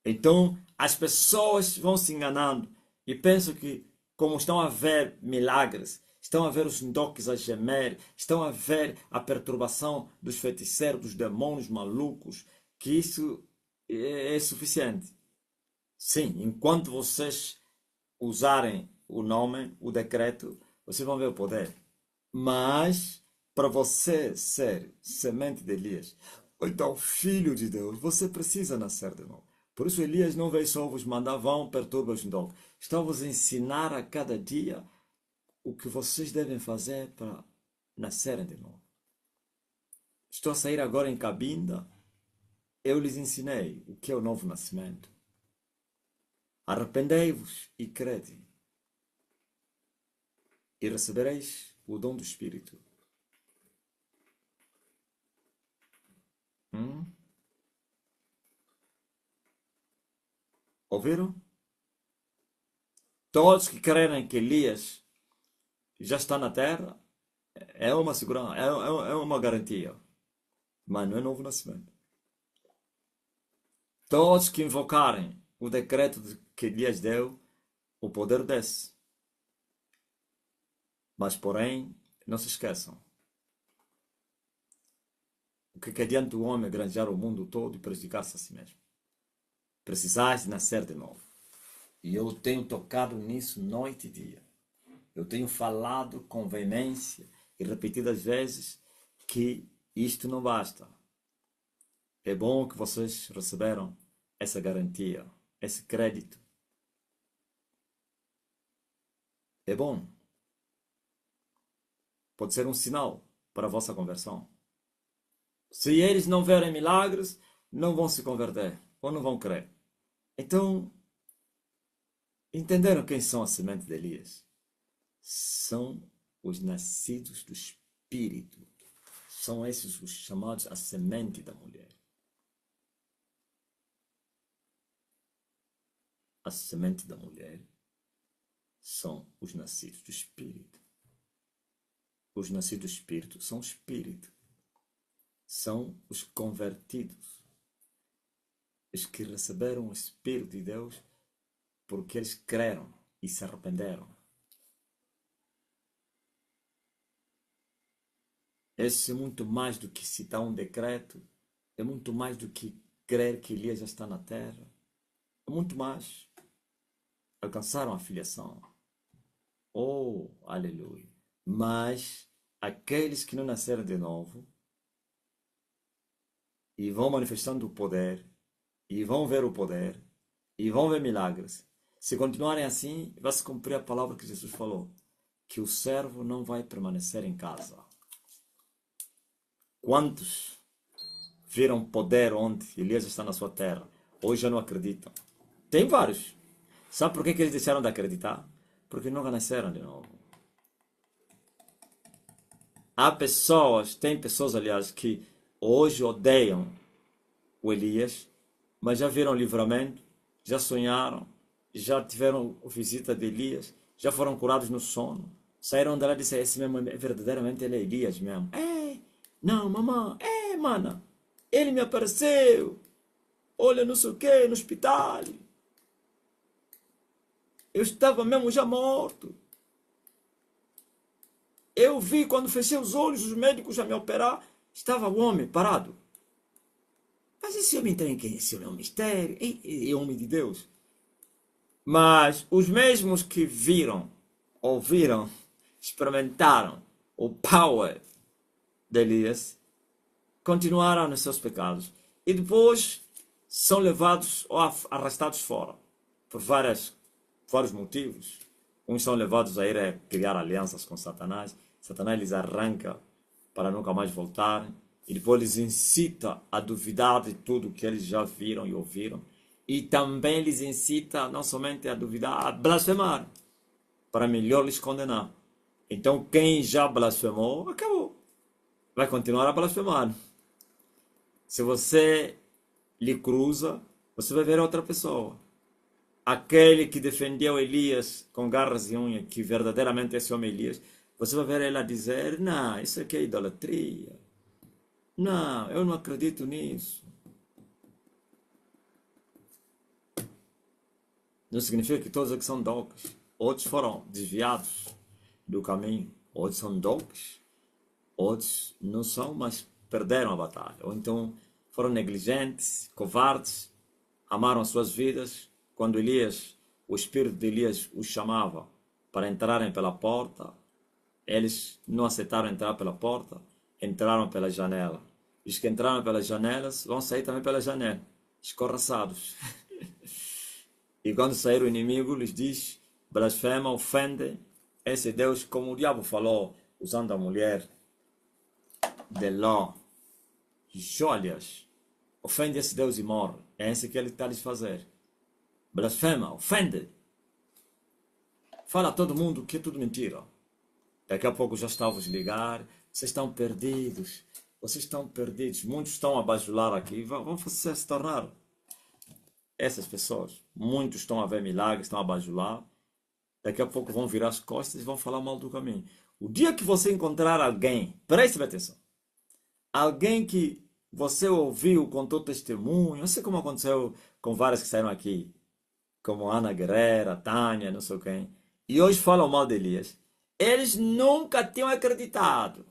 Então as pessoas vão se enganando e pensam que, como estão a ver milagres, estão a ver os ndoques a gemer, estão a ver a perturbação dos feiticeiros, dos demônios malucos, que isso é suficiente. Sim, enquanto vocês usarem o nome, o decreto, vocês vão ver o poder. Mas, para você ser semente de Elias, ou então filho de Deus, você precisa nascer de novo. Por isso Elias não veio só vos mandar, vão, perturba os ndoques. Está a vos ensinar a cada dia o que vocês devem fazer para nascerem de novo. Estou a sair agora em Cabinda. Eu lhes ensinei o que é o novo nascimento. Arrependei-vos e crede, e recebereis o dom do Espírito. Ouviram? Todos que crerem que Elias já está na terra, é uma segurança, é uma garantia. Mas não é novo nascimento. Todos que invocarem o decreto que Elias deu, o poder desce. Mas, porém, não se esqueçam. O que adianta o homem granjear o mundo todo e prejudicar-se a si mesmo? Precisais nascer de novo. E eu tenho tocado nisso noite e dia. Eu tenho falado com veemência e repetidas vezes que isto não basta. É bom que vocês receberam essa garantia, esse crédito. É bom. Pode ser um sinal para a vossa conversão. Se eles não verem milagres, não vão se converter ou não vão crer. Então, entenderam quem são a semente de Elias? São os nascidos do Espírito. São esses os chamados a semente da mulher. A semente da mulher são os nascidos do Espírito. Os nascidos do Espírito são o Espírito. São os convertidos. Os que receberam o Espírito de Deus porque eles creram e se arrependeram. Esse é muito mais do que citar um decreto. É muito mais do que crer que Elias já está na terra. É muito mais. Alcançaram a filiação. Oh, aleluia. Mas aqueles que não nasceram de novo e vão manifestando o poder, e vão ver o poder, e vão ver milagres. Se continuarem assim, vai se cumprir a palavra que Jesus falou, que o servo não vai permanecer em casa. Quantos viram poder onde Elias está na sua terra? Hoje já não acreditam. Tem vários. Sabe por que que eles deixaram de acreditar? Porque nunca nasceram de novo. Tem pessoas, aliás, que hoje odeiam o Elias, mas já viram o livramento, já sonharam, já tiveram visita de Elias, já foram curados no sono, saíram dela e disseram, esse mesmo, verdadeiramente ele é Elias mesmo. Não, mamãe, mana, ele me apareceu, olha não sei o que, no hospital, eu estava mesmo já morto. Eu vi quando fechei os olhos, os médicos já me operar, estava o homem parado. Mas esse homem tem quem? Esse homem é um mistério, é homem de Deus. Mas os mesmos que viram, ouviram, experimentaram o power de Elias, continuaram nos seus pecados. E depois são levados ou arrastados fora, por vários motivos. Uns são levados a ir a criar alianças com Satanás. Satanás lhes arranca para nunca mais voltar. E depois lhes incita a duvidar de tudo que eles já viram e ouviram. E também lhes incita não somente a duvidar, a blasfemar, para melhor lhes condenar. Então quem já blasfemou, acabou. Vai continuar a blasfemar. Se você lhe cruza, você vai ver outra pessoa. Aquele que defendeu Elias com garras e unhas, que verdadeiramente esse homem Elias, você vai ver ela dizer, não, isso aqui é idolatria. Não, eu não acredito nisso. Não significa que todos aqui são docos. Outros foram desviados do caminho. Outros são docos. Outros não são, mas perderam a batalha. Ou então foram negligentes, covardes, amaram as suas vidas. Quando Elias, o espírito de Elias os chamava para entrarem pela porta, eles não aceitaram entrar pela porta, entraram pela janela. Os que entraram pelas janelas vão sair também pela janela, escorraçados. E quando sair o inimigo, lhes diz, blasfema, ofende esse Deus, como o diabo falou, usando a mulher de Ló. Joias, ofende esse Deus e morre. É isso que ele está a lhes fazer. Blasfema, ofende. Fala a todo mundo que é tudo mentira. Daqui a pouco já está a vos ligar. Vocês estão perdidos. Vocês estão perdidos. Muitos estão a bajular aqui. Vão se tornar essas pessoas. Muitos estão a ver milagres, estão a bajular. Daqui a pouco vão virar as costas e vão falar mal do caminho. O dia que você encontrar alguém, preste atenção. Alguém que você ouviu, contou testemunho. Não sei como aconteceu com várias que saíram aqui. Como Ana Guerreira, Tânia, não sei quem. E hoje falam mal de Elias. Eles nunca tinham acreditado.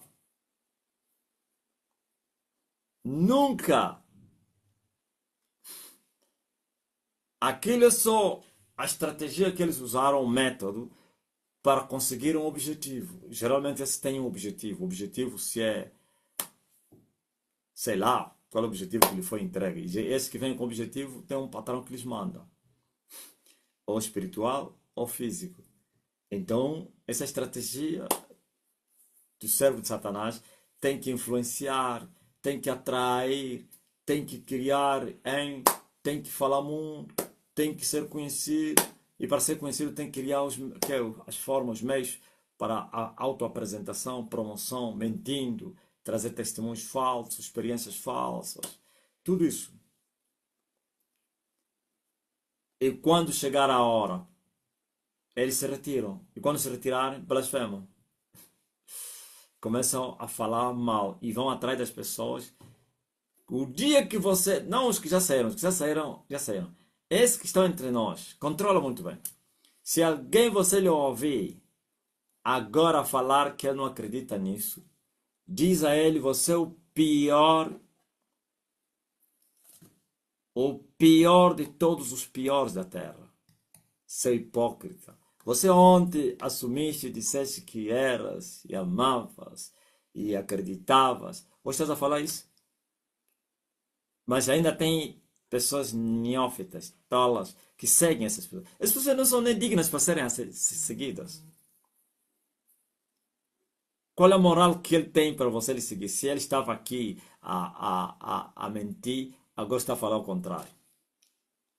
Nunca. Aquilo é só a estratégia que eles usaram, o método, para conseguir um objetivo. Geralmente eles têm um objetivo. O objetivo se é, sei lá, qual é o objetivo que lhe foi entregue. E esse que vem com o objetivo tem um patrão que lhes manda. Ou espiritual ou físico. Então, essa estratégia do servo de Satanás tem que influenciar, tem que atrair, tem que criar, tem que falar muito, tem que ser conhecido. E para ser conhecido tem que criar as formas, os meios para a autoapresentação, promoção, mentindo, trazer testemunhos falsos, experiências falsas. Tudo isso. E quando chegar a hora, eles se retiram. E quando se retirarem, blasfemam. Começam a falar mal e vão atrás das pessoas. O dia que você... Não os que já saíram. Os que já saíram, já saíram. Esses que estão entre nós, controla muito bem. Se alguém você lhe ouvir agora falar que ele não acredita nisso, diz a ele, você é o pior de todos os piores da terra. Seu hipócrita. Você ontem assumiste e disseste que eras e amavas e acreditavas. Hoje estás a falar isso? Mas ainda tem pessoas neófitas, tolas, que seguem essas pessoas. Essas pessoas não são nem dignas para serem seguidas. Qual é a moral que ele tem para você lhe seguir? Se ele estava aqui a mentir, agora está a falar o contrário.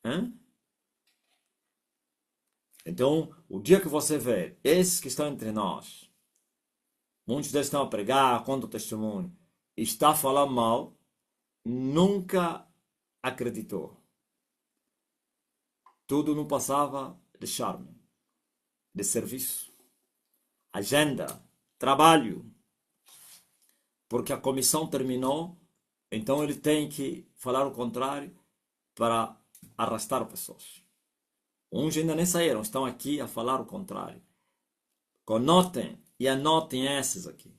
Hã? Então, o dia que você vê esses que estão entre nós, muitos deles estão a pregar, contam testemunho, e está a falar mal, nunca acreditou. Tudo não passava de charme, de serviço, agenda, trabalho, porque a comissão terminou, então ele tem que falar o contrário para arrastar pessoas. Uns ainda nem saíram, estão aqui a falar o contrário. Conotem e anotem esses aqui.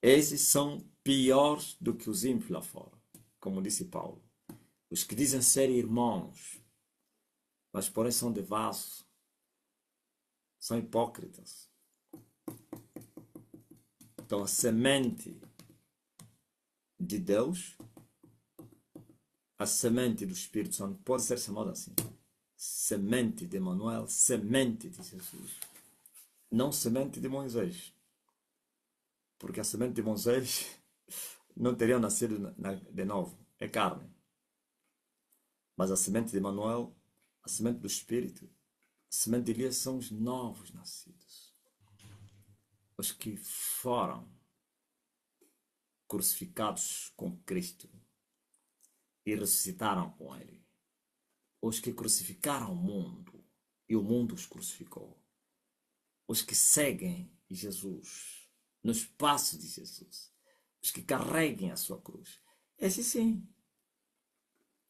Esses são piores do que os ímpios lá fora, como disse Paulo. Os que dizem ser irmãos, mas porém são devassos, são hipócritas. Então a semente de Deus, a semente do Espírito Santo, pode ser chamada assim. Semente de Emanuel, semente de Jesus. Não semente de Moisés. Porque a semente de Moisés não teria nascido de novo. É carne. Mas a semente de Emanuel, a semente do Espírito, a semente de Elias são os novos nascidos. Os que foram crucificados com Cristo e ressuscitaram com Ele. Os que crucificaram o mundo e o mundo os crucificou. Os que seguem Jesus, nos passos de Jesus. Os que carreguem a sua cruz. Esses sim.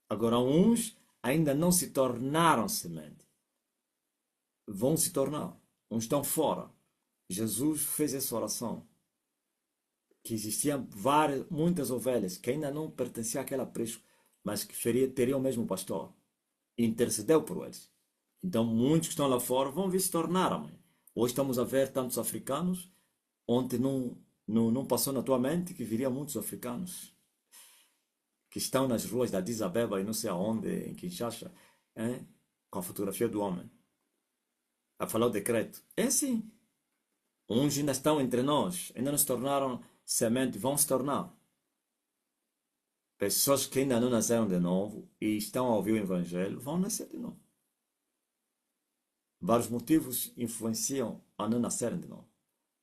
Agora, uns ainda não se tornaram semente. Vão se tornar. Uns estão fora. Jesus fez essa oração. Que existiam muitas ovelhas que ainda não pertenciam àquele aprisco, mas que teriam o mesmo pastor. E intercedeu por eles. Então, muitos que estão lá fora vão vir se tornar. Mãe. Hoje estamos a ver tantos africanos. Ontem não passou na tua mente que viriam muitos africanos que estão nas ruas da Addis Abeba e não sei aonde, em Kinshasa, hein? Com a fotografia do homem, a falar o decreto. É assim. Uns ainda estão entre nós, ainda não se tornaram semente, vão se tornar. Pessoas que ainda não nasceram de novo e estão a ouvir o Evangelho vão nascer de novo. Vários motivos influenciam a não nascerem de novo.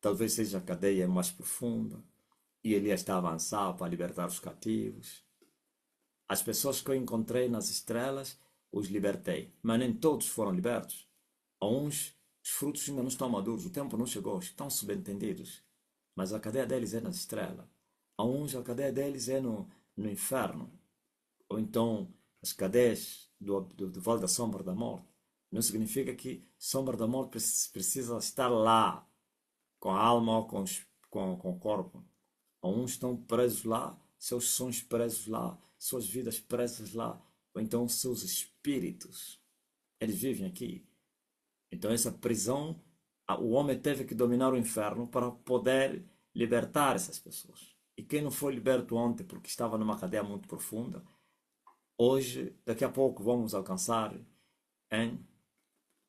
Talvez seja a cadeia mais profunda e Elias está a avançar para libertar os cativos. As pessoas que eu encontrei nas estrelas, os libertei. Mas nem todos foram libertos. A uns, os frutos ainda não estão maduros. O tempo não chegou. Estão subentendidos. Mas a cadeia deles é nas estrelas. A uns, a cadeia deles é no inferno. Ou então, as cadeias do Vale da Sombra da Morte. Não significa que Sombra da Morte precisa estar lá, com a alma ou com o corpo. A uns estão presos lá, seus sonhos presos lá, suas vidas presas lá, ou então seus espíritos, eles vivem aqui. Então essa prisão, o homem teve que dominar o inferno para poder libertar essas pessoas. E quem não foi liberto ontem porque estava numa cadeia muito profunda, hoje, daqui a pouco vamos alcançar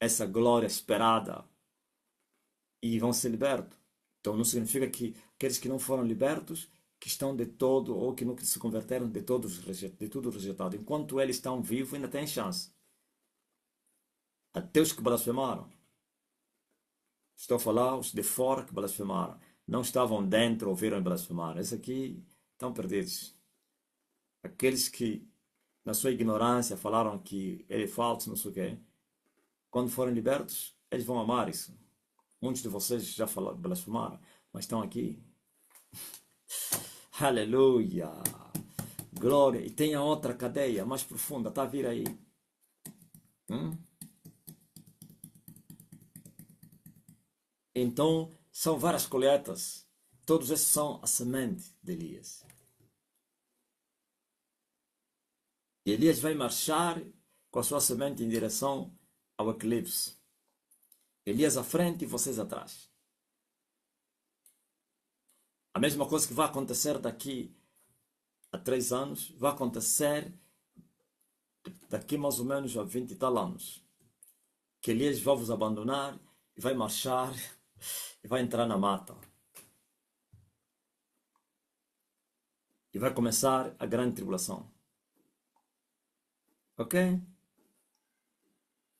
essa glória esperada e vão ser libertos. Então não significa que aqueles que não foram libertos que estão de todo, ou que nunca se converteram, de tudo rejeitado. Enquanto eles estão vivos, ainda têm chance. Até os que blasfemaram. Estou a falar os de fora que blasfemaram. Não estavam dentro, ouviram blasfemar. Esses aqui estão perdidos. Aqueles que, na sua ignorância, falaram que ele é falso, não sei o quê. Quando forem libertos, eles vão amar isso. Muitos de vocês já blasfemaram, mas estão aqui. Aleluia! Glória! E tem a outra cadeia mais profunda, está a vir aí. Então, são várias colheitas. Todos esses são a semente de Elias. E Elias vai marchar com a sua semente em direção ao eclipse. Elias à frente e vocês atrás. A mesma coisa que vai acontecer daqui a 3 anos, vai acontecer daqui mais ou menos a 20 e tal anos. Que Elias vai vos abandonar e vai marchar e vai entrar na mata. E vai começar a grande tribulação. Ok?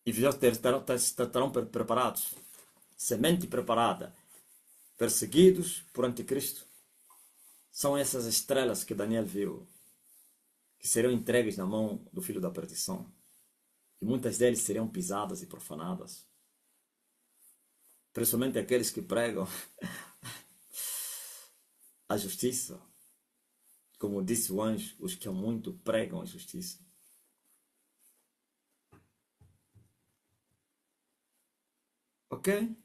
E estarão preparados. Semente preparada. Perseguidos por anticristo. São essas estrelas que Daniel viu, que serão entregues na mão do filho da perdição. E muitas deles seriam pisadas e profanadas. Principalmente aqueles que pregam a justiça. Como disse o anjo, os que muito pregam a justiça. Ok?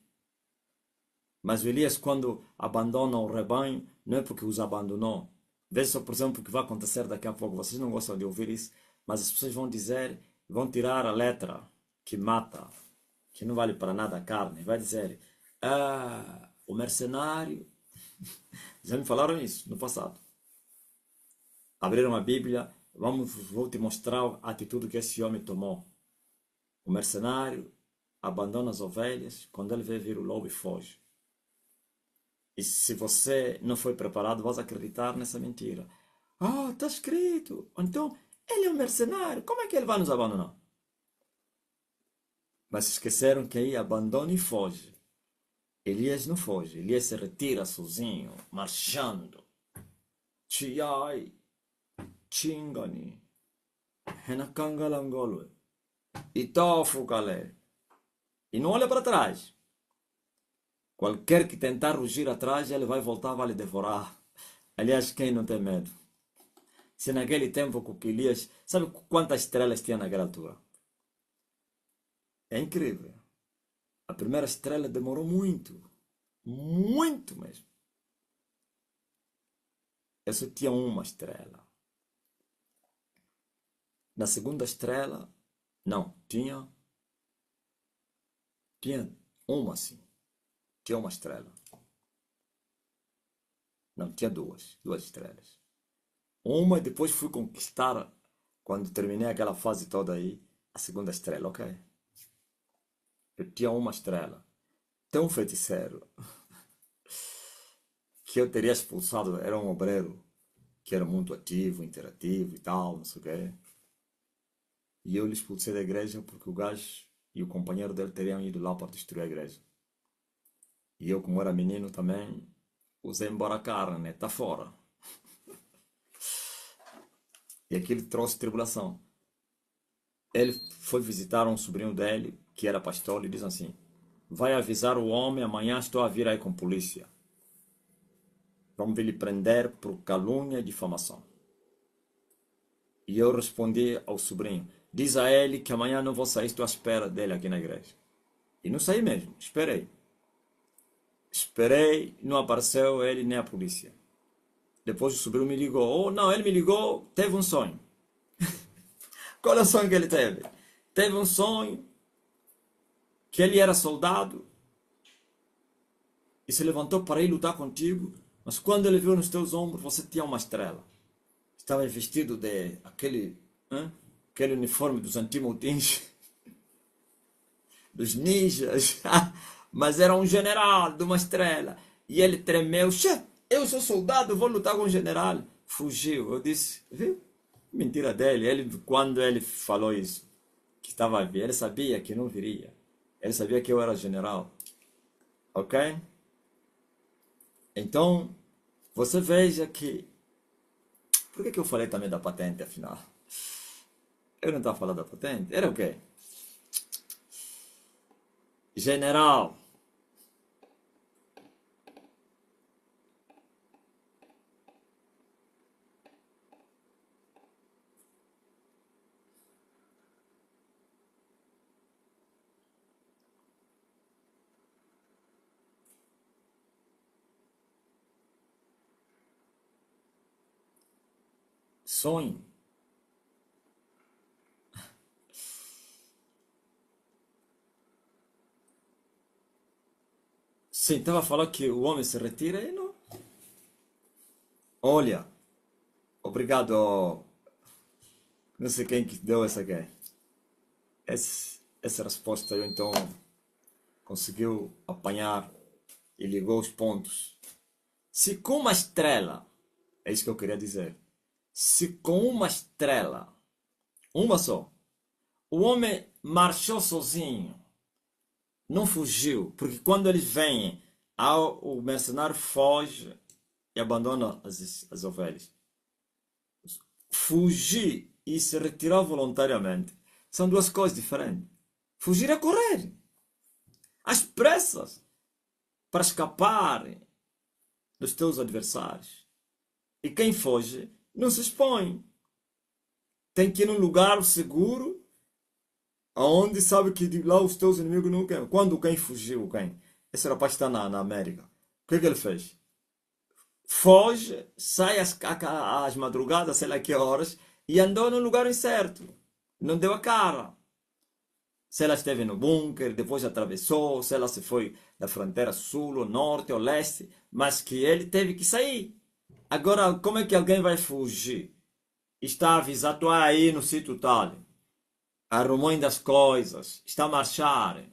Mas o Elias, quando abandona o rebanho, não é porque os abandonou. Veja só, por exemplo, o que vai acontecer daqui a pouco. Vocês não gostam de ouvir isso, mas as pessoas vão dizer, vão tirar a letra que mata, que não vale para nada a carne. Vai dizer, o mercenário. Já me falaram isso no passado. Abriram a Bíblia, vou te mostrar a atitude que esse homem tomou. O mercenário abandona as ovelhas, quando ele vê vir o lobo e foge. E se você não foi preparado, vai acreditar nessa mentira. Está escrito. Então, ele é um mercenário. Como é que ele vai nos abandonar? Mas esqueceram que aí abandona e foge. Elias não foge. Elias se retira sozinho, marchando. Chiai, chingani, henakangalangolwe, itofukale. E não olha para trás. Qualquer que tentar rugir atrás, ele vai voltar, vai lhe devorar. Aliás, quem não tem medo? Se naquele tempo que Elias... Sabe quantas estrelas tinha naquela altura? É incrível. A primeira estrela demorou muito. Muito mesmo. Eu só tinha uma estrela. Na segunda estrela... Não, tinha uma sim. Tinha uma estrela. Não, tinha duas estrelas. Uma e depois fui conquistar, quando terminei aquela fase toda aí, a segunda estrela, ok? Eu tinha uma estrela. Tem um feiticeiro que eu teria expulsado, era um obreiro que era muito ativo, interativo e tal, não sei o quê. E eu lhe expulsei da igreja porque o gajo e o companheiro dele teriam ido lá para destruir a igreja. E eu, como era menino também, usei embora a carne, né? Tá fora. E aquilo trouxe tribulação. Ele foi visitar um sobrinho dele, que era pastor, e diz assim, vai avisar o homem, amanhã estou a vir aí com polícia. Vamos lhe prender por calúnia e difamação. E eu respondi ao sobrinho, diz a ele que amanhã não vou sair, estou à espera dele aqui na igreja. E não saí mesmo, esperei. Esperei, não apareceu ele nem a polícia. Depois o sobrinho me ligou. Não, ele me ligou, teve um sonho. Qual é o sonho que ele teve? Teve um sonho que ele era soldado e se levantou para ir lutar contigo, mas quando ele viu nos teus ombros, você tinha uma estrela. Estava vestido de aquele uniforme dos antimotins, dos ninjas, mas era um general de uma estrela. E ele tremeu, eu sou soldado, vou lutar com o general. Fugiu. Eu disse, viu? Mentira dele. Quando ele falou isso, que estava a vir, ele sabia que não viria. Ele sabia que eu era general. Ok? Então, você veja que... Por que eu falei também da patente, afinal? Eu não estava falando da patente. Era o quê? General. Sonho. Sim, estava falando que o homem se retira e não... Olha, obrigado. Não sei quem que deu essa aqui. Essa resposta eu então conseguiu apanhar e ligou os pontos. Se com uma estrela, é isso que eu queria dizer. Se com uma estrela, uma só, o homem marchou sozinho, não fugiu, porque quando eles vêm, o mercenário foge e abandona as ovelhas. Fugir e se retirar voluntariamente são duas coisas diferentes. Fugir é correr, às pressas, para escapar dos teus adversários. E quem foge não se expõe. Tem que ir num lugar seguro, onde sabe que de lá os teus inimigos não querem. Quando quem fugiu, quem? Esse rapaz está na América. O que ele fez? Foge, sai às madrugadas, sei lá que horas, e andou num lugar incerto. Não deu a cara. Se ela esteve no bunker, depois atravessou, se ela se foi da fronteira sul, ou norte, ou leste, mas que ele teve que sair. Agora, como é que alguém vai fugir? Está avisado, aí no sítio tal, arrumou ainda as coisas, está a marchar,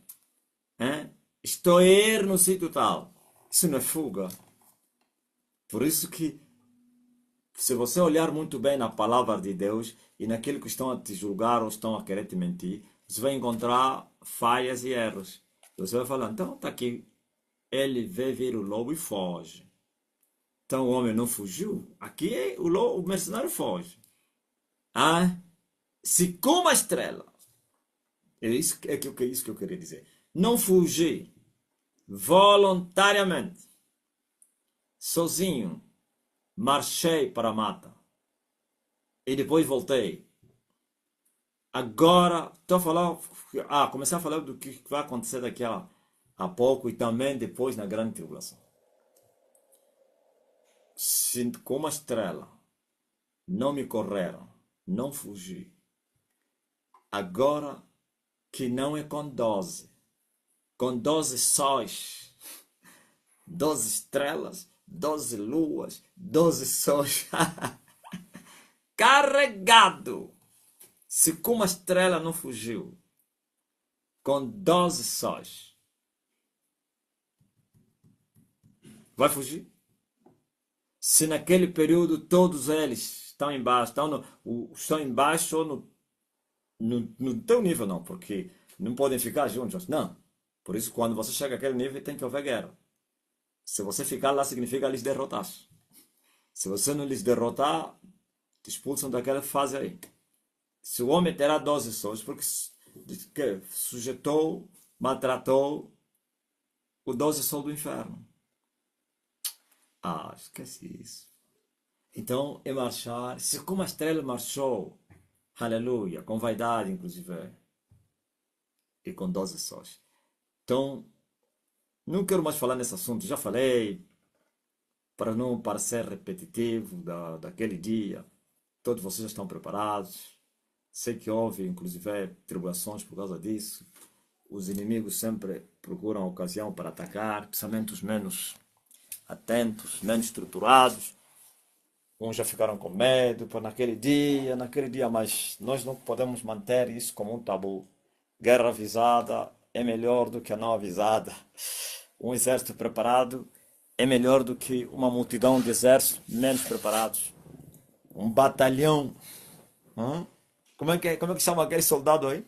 estou a ir no sítio tal. Isso não é fuga. Por isso que, se você olhar muito bem na palavra de Deus e naquilo que estão a te julgar ou estão a querer te mentir, você vai encontrar falhas e erros. Você vai falar, então está aqui, ele vê vir o lobo e foge. Então o homem não fugiu. Aqui o mercenário foge. Se como uma estrela. É isso que eu queria dizer. Não fugir voluntariamente, sozinho, marchei para a mata e depois voltei. Agora estou a falar, comecei a falar do que vai acontecer daqui a pouco e também depois na grande tribulação. Como uma estrela, não me correram, não fugi. Agora que não é com 12 sóis, 12 estrelas, 12 luas, 12 sóis, carregado. Se com uma estrela não fugiu, com 12 sóis, vai fugir? Se naquele período todos eles estão embaixo, estão embaixo ou no teu nível não, porque não podem ficar juntos. Não. Por isso, quando você chega àquele nível, tem que haver guerra. Se você ficar lá, significa lhes derrotar. Se você não lhes derrotar, te expulsam daquela fase aí. Se o homem terá 12 sóis, porque sujeitou, maltratou o 12 sol do inferno. Esqueci isso. Então, é marchar. Se como a estrela marchou, aleluia, com vaidade, inclusive, e com 12 sóis. Então, não quero mais falar nesse assunto, já falei, para não parecer repetitivo daquele dia. Todos vocês já estão preparados. Sei que houve, inclusive, tribulações por causa disso. Os inimigos sempre procuram ocasião para atacar, principalmente os menos atentos, menos estruturados. Uns já ficaram com medo por naquele dia, mas nós não podemos manter isso como um tabu. Guerra avisada é melhor do que a não avisada. Um exército preparado é melhor do que uma multidão de exércitos menos preparados. Um batalhão. Como é que chama aquele soldado aí?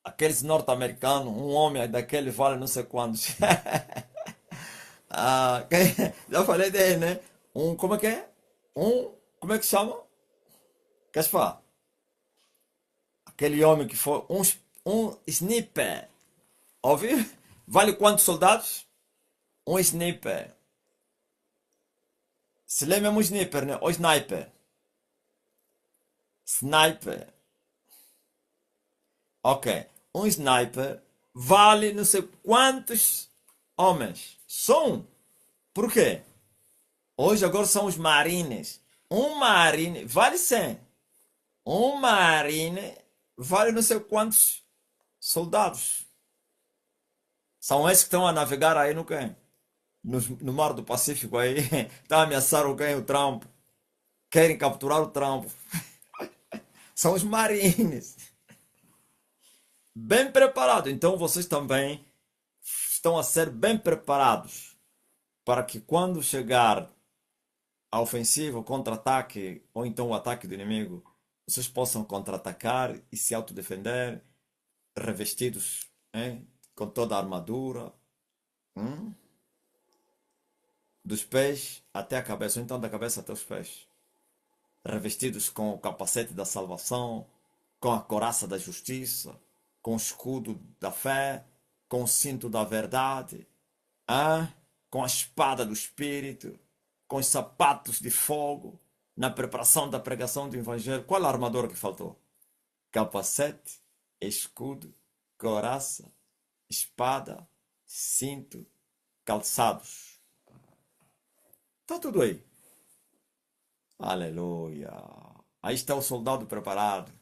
Aqueles norte-americanos, um homem daquele vale não sei quantos. Já falei dele, né? Como é que é? Como é que chama? Queres falar? Aquele homem que foi um sniper. Ouviu? Vale quantos soldados? Um sniper. Se lembra um sniper, né? O sniper. Sniper. Ok. Um sniper vale não sei quantos homens. Só um. Por quê? Hoje agora são os marines. Um marine vale 100. Um marine vale não sei quantos soldados. São esses que estão a navegar aí no mar do Pacífico aí. Estão a ameaçar o Trump. Querem capturar o Trump. São os marines. Bem preparados. Então vocês também estão a ser bem preparados para que quando chegar a ofensiva, o contra-ataque ou então o ataque do inimigo, vocês possam contra-atacar e se autodefender, revestidos, hein, com toda a armadura, hum, dos pés até a cabeça, ou então da cabeça até os pés, revestidos com o capacete da salvação, com a couraça da justiça, com o escudo da fé, com o cinto da verdade, hein, com a espada do Espírito, com os sapatos de fogo, na preparação da pregação do Evangelho. Qual a armadura que faltou? Capacete, escudo, couraça, espada, cinto, calçados. Está tudo aí. Aleluia. Aí está o soldado preparado.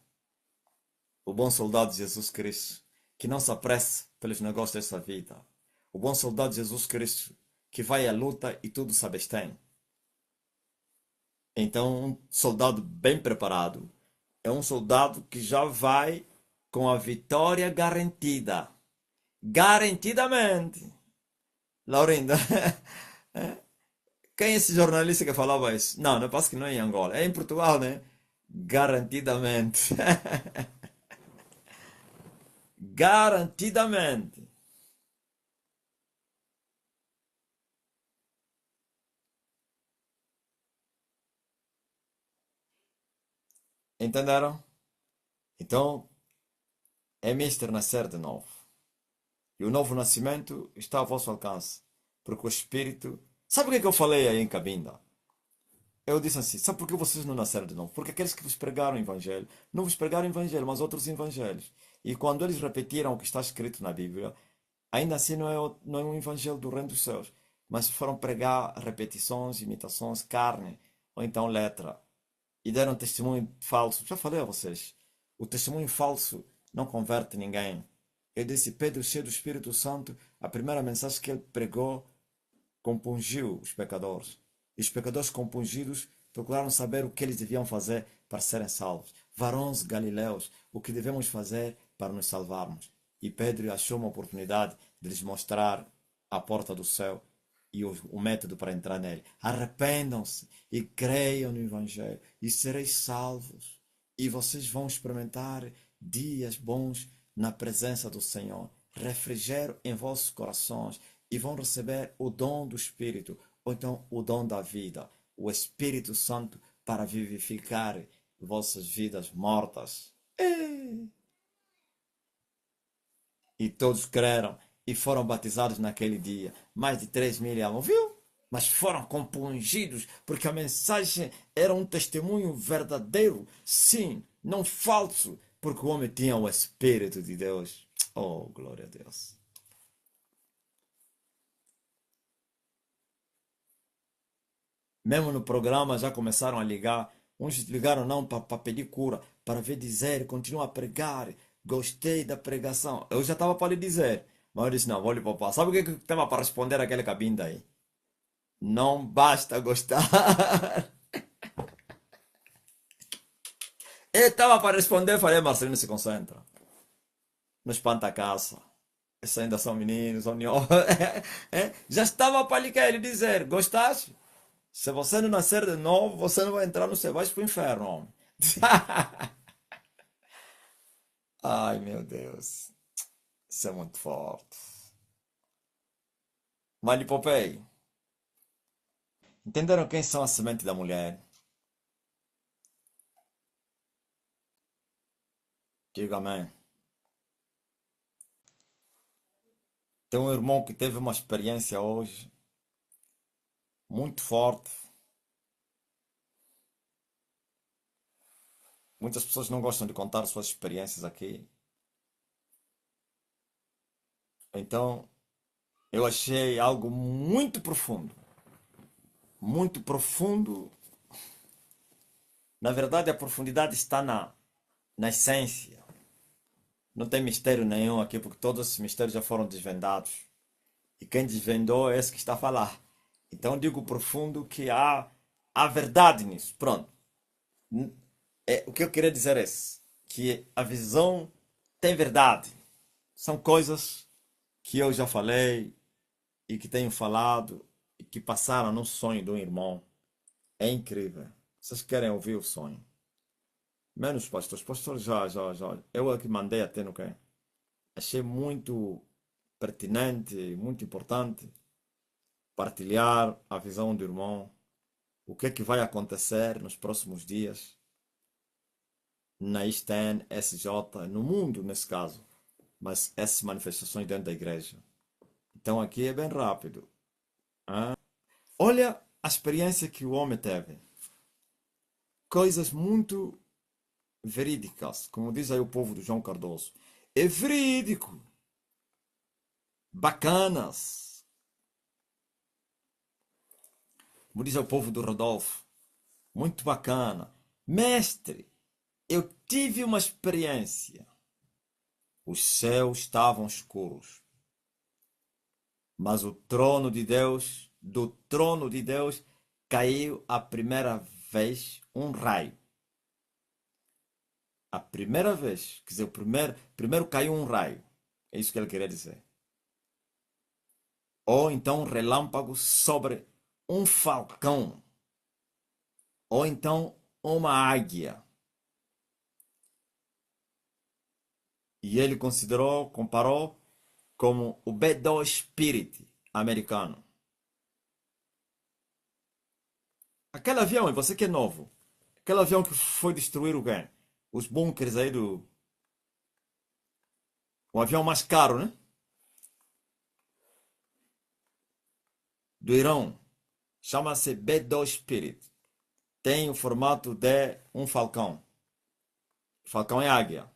O bom soldado de Jesus Cristo, que não se apressa pelos negócios dessa vida. O bom soldado de Jesus Cristo, que vai à luta e tudo se abstém. Então, um soldado bem preparado é um soldado que já vai com a vitória garantida. Garantidamente. Laurinda, quem é esse jornalista que falava isso? Não, não passa que não é em Angola. É em Portugal, né? Garantidamente. Garantidamente. Entenderam? Então, é mister nascer de novo. E o novo nascimento está ao vosso alcance. Porque o Espírito. Sabe o que é que eu falei aí em Cabinda? Eu disse assim: sabe por que vocês não nasceram de novo? Porque aqueles que vos pregaram o Evangelho, não vos pregaram o Evangelho, mas outros Evangelhos. E quando eles repetiram o que está escrito na Bíblia, ainda assim não é um Evangelho do Reino dos Céus. Mas foram pregar repetições, imitações, carne, ou então letra. E deram testemunho falso. Já falei a vocês: o testemunho falso não converte ninguém. Eu disse: Pedro, cheio do Espírito Santo, a primeira mensagem que ele pregou compungiu os pecadores. E os pecadores compungidos procuraram saber o que eles deviam fazer para serem salvos. Varões galileus, o que devemos fazer para nos salvarmos? E Pedro achou uma oportunidade de lhes mostrar a porta do céu e o método para entrar nele. Arrependam-se e creiam no Evangelho e sereis salvos. E vocês vão experimentar dias bons na presença do Senhor. Refrigério em vossos corações e vão receber o dom do Espírito, ou então o dom da vida, o Espírito Santo para vivificar vossas vidas mortas. E todos creram e foram batizados naquele dia. Mais de 3.000 almas, viu? Mas foram compungidos porque a mensagem era um testemunho verdadeiro, sim, não falso, porque o homem tinha o Espírito de Deus. Oh, glória a Deus. Mesmo no programa já começaram a ligar. Uns ligaram não para pedir cura, para ver dizer, continua a pregar. Gostei da pregação. Eu já estava para lhe dizer, mas eu disse: não, vou lhe poupar. Sabe o que eu estava para responder aquele cabinda aí? Não basta gostar. Eu estava para responder, falei: Marcelino, se concentra. Não espanta a caça. Esses ainda são meninos, são já estava para lhe dizer: gostaste? Se você não nascer de novo, você não vai entrar no céu, vai para o inferno, homem. Ai, meu Deus. Isso é muito forte. Malipopei. Entenderam quem são a semente da mulher? Diga amém. Tem um irmão que teve uma experiência hoje muito forte. Muitas pessoas não gostam de contar suas experiências aqui. Então, eu achei algo muito profundo. Muito profundo. Na verdade, a profundidade está na essência. Não tem mistério nenhum aqui, porque todos esses mistérios já foram desvendados. E quem desvendou é esse que está a falar. Então, digo profundo que há verdade nisso. Pronto. O que eu queria dizer é esse, que a visão tem verdade. São coisas que eu já falei e que tenho falado e que passaram no sonho de um irmão. É incrível. Vocês querem ouvir o sonho? Menos pastores. Pastores já. Eu é que mandei até no quê? Achei muito pertinente, muito importante partilhar a visão do irmão, o que é que vai acontecer nos próximos dias na ISTN, SJ, no mundo nesse caso, mas essas manifestações dentro da igreja. Então aqui é bem rápido. Ah, olha a experiência que o homem teve. Coisas muito verídicas, como diz aí o povo do João Cardoso. É verídico. Bacanas. Como diz aí o povo do Rodolfo. Muito bacana. Mestre, eu tive uma experiência. Os céus estavam escuros, mas o trono de Deus, do trono de Deus, caiu a primeira vez um raio. A primeira vez, quer dizer, primeiro caiu um raio. É isso que ele queria dizer. Ou então um relâmpago sobre um falcão. Ou então uma águia. E ele considerou, comparou como o B-2 Spirit americano. Aquele avião, e você que é novo, aquele avião que foi destruir o quê? Os bunkers aí do... O avião mais caro, né? Do Irão. Chama-se B-2 Spirit. Tem o formato de um falcão. Falcão é águia.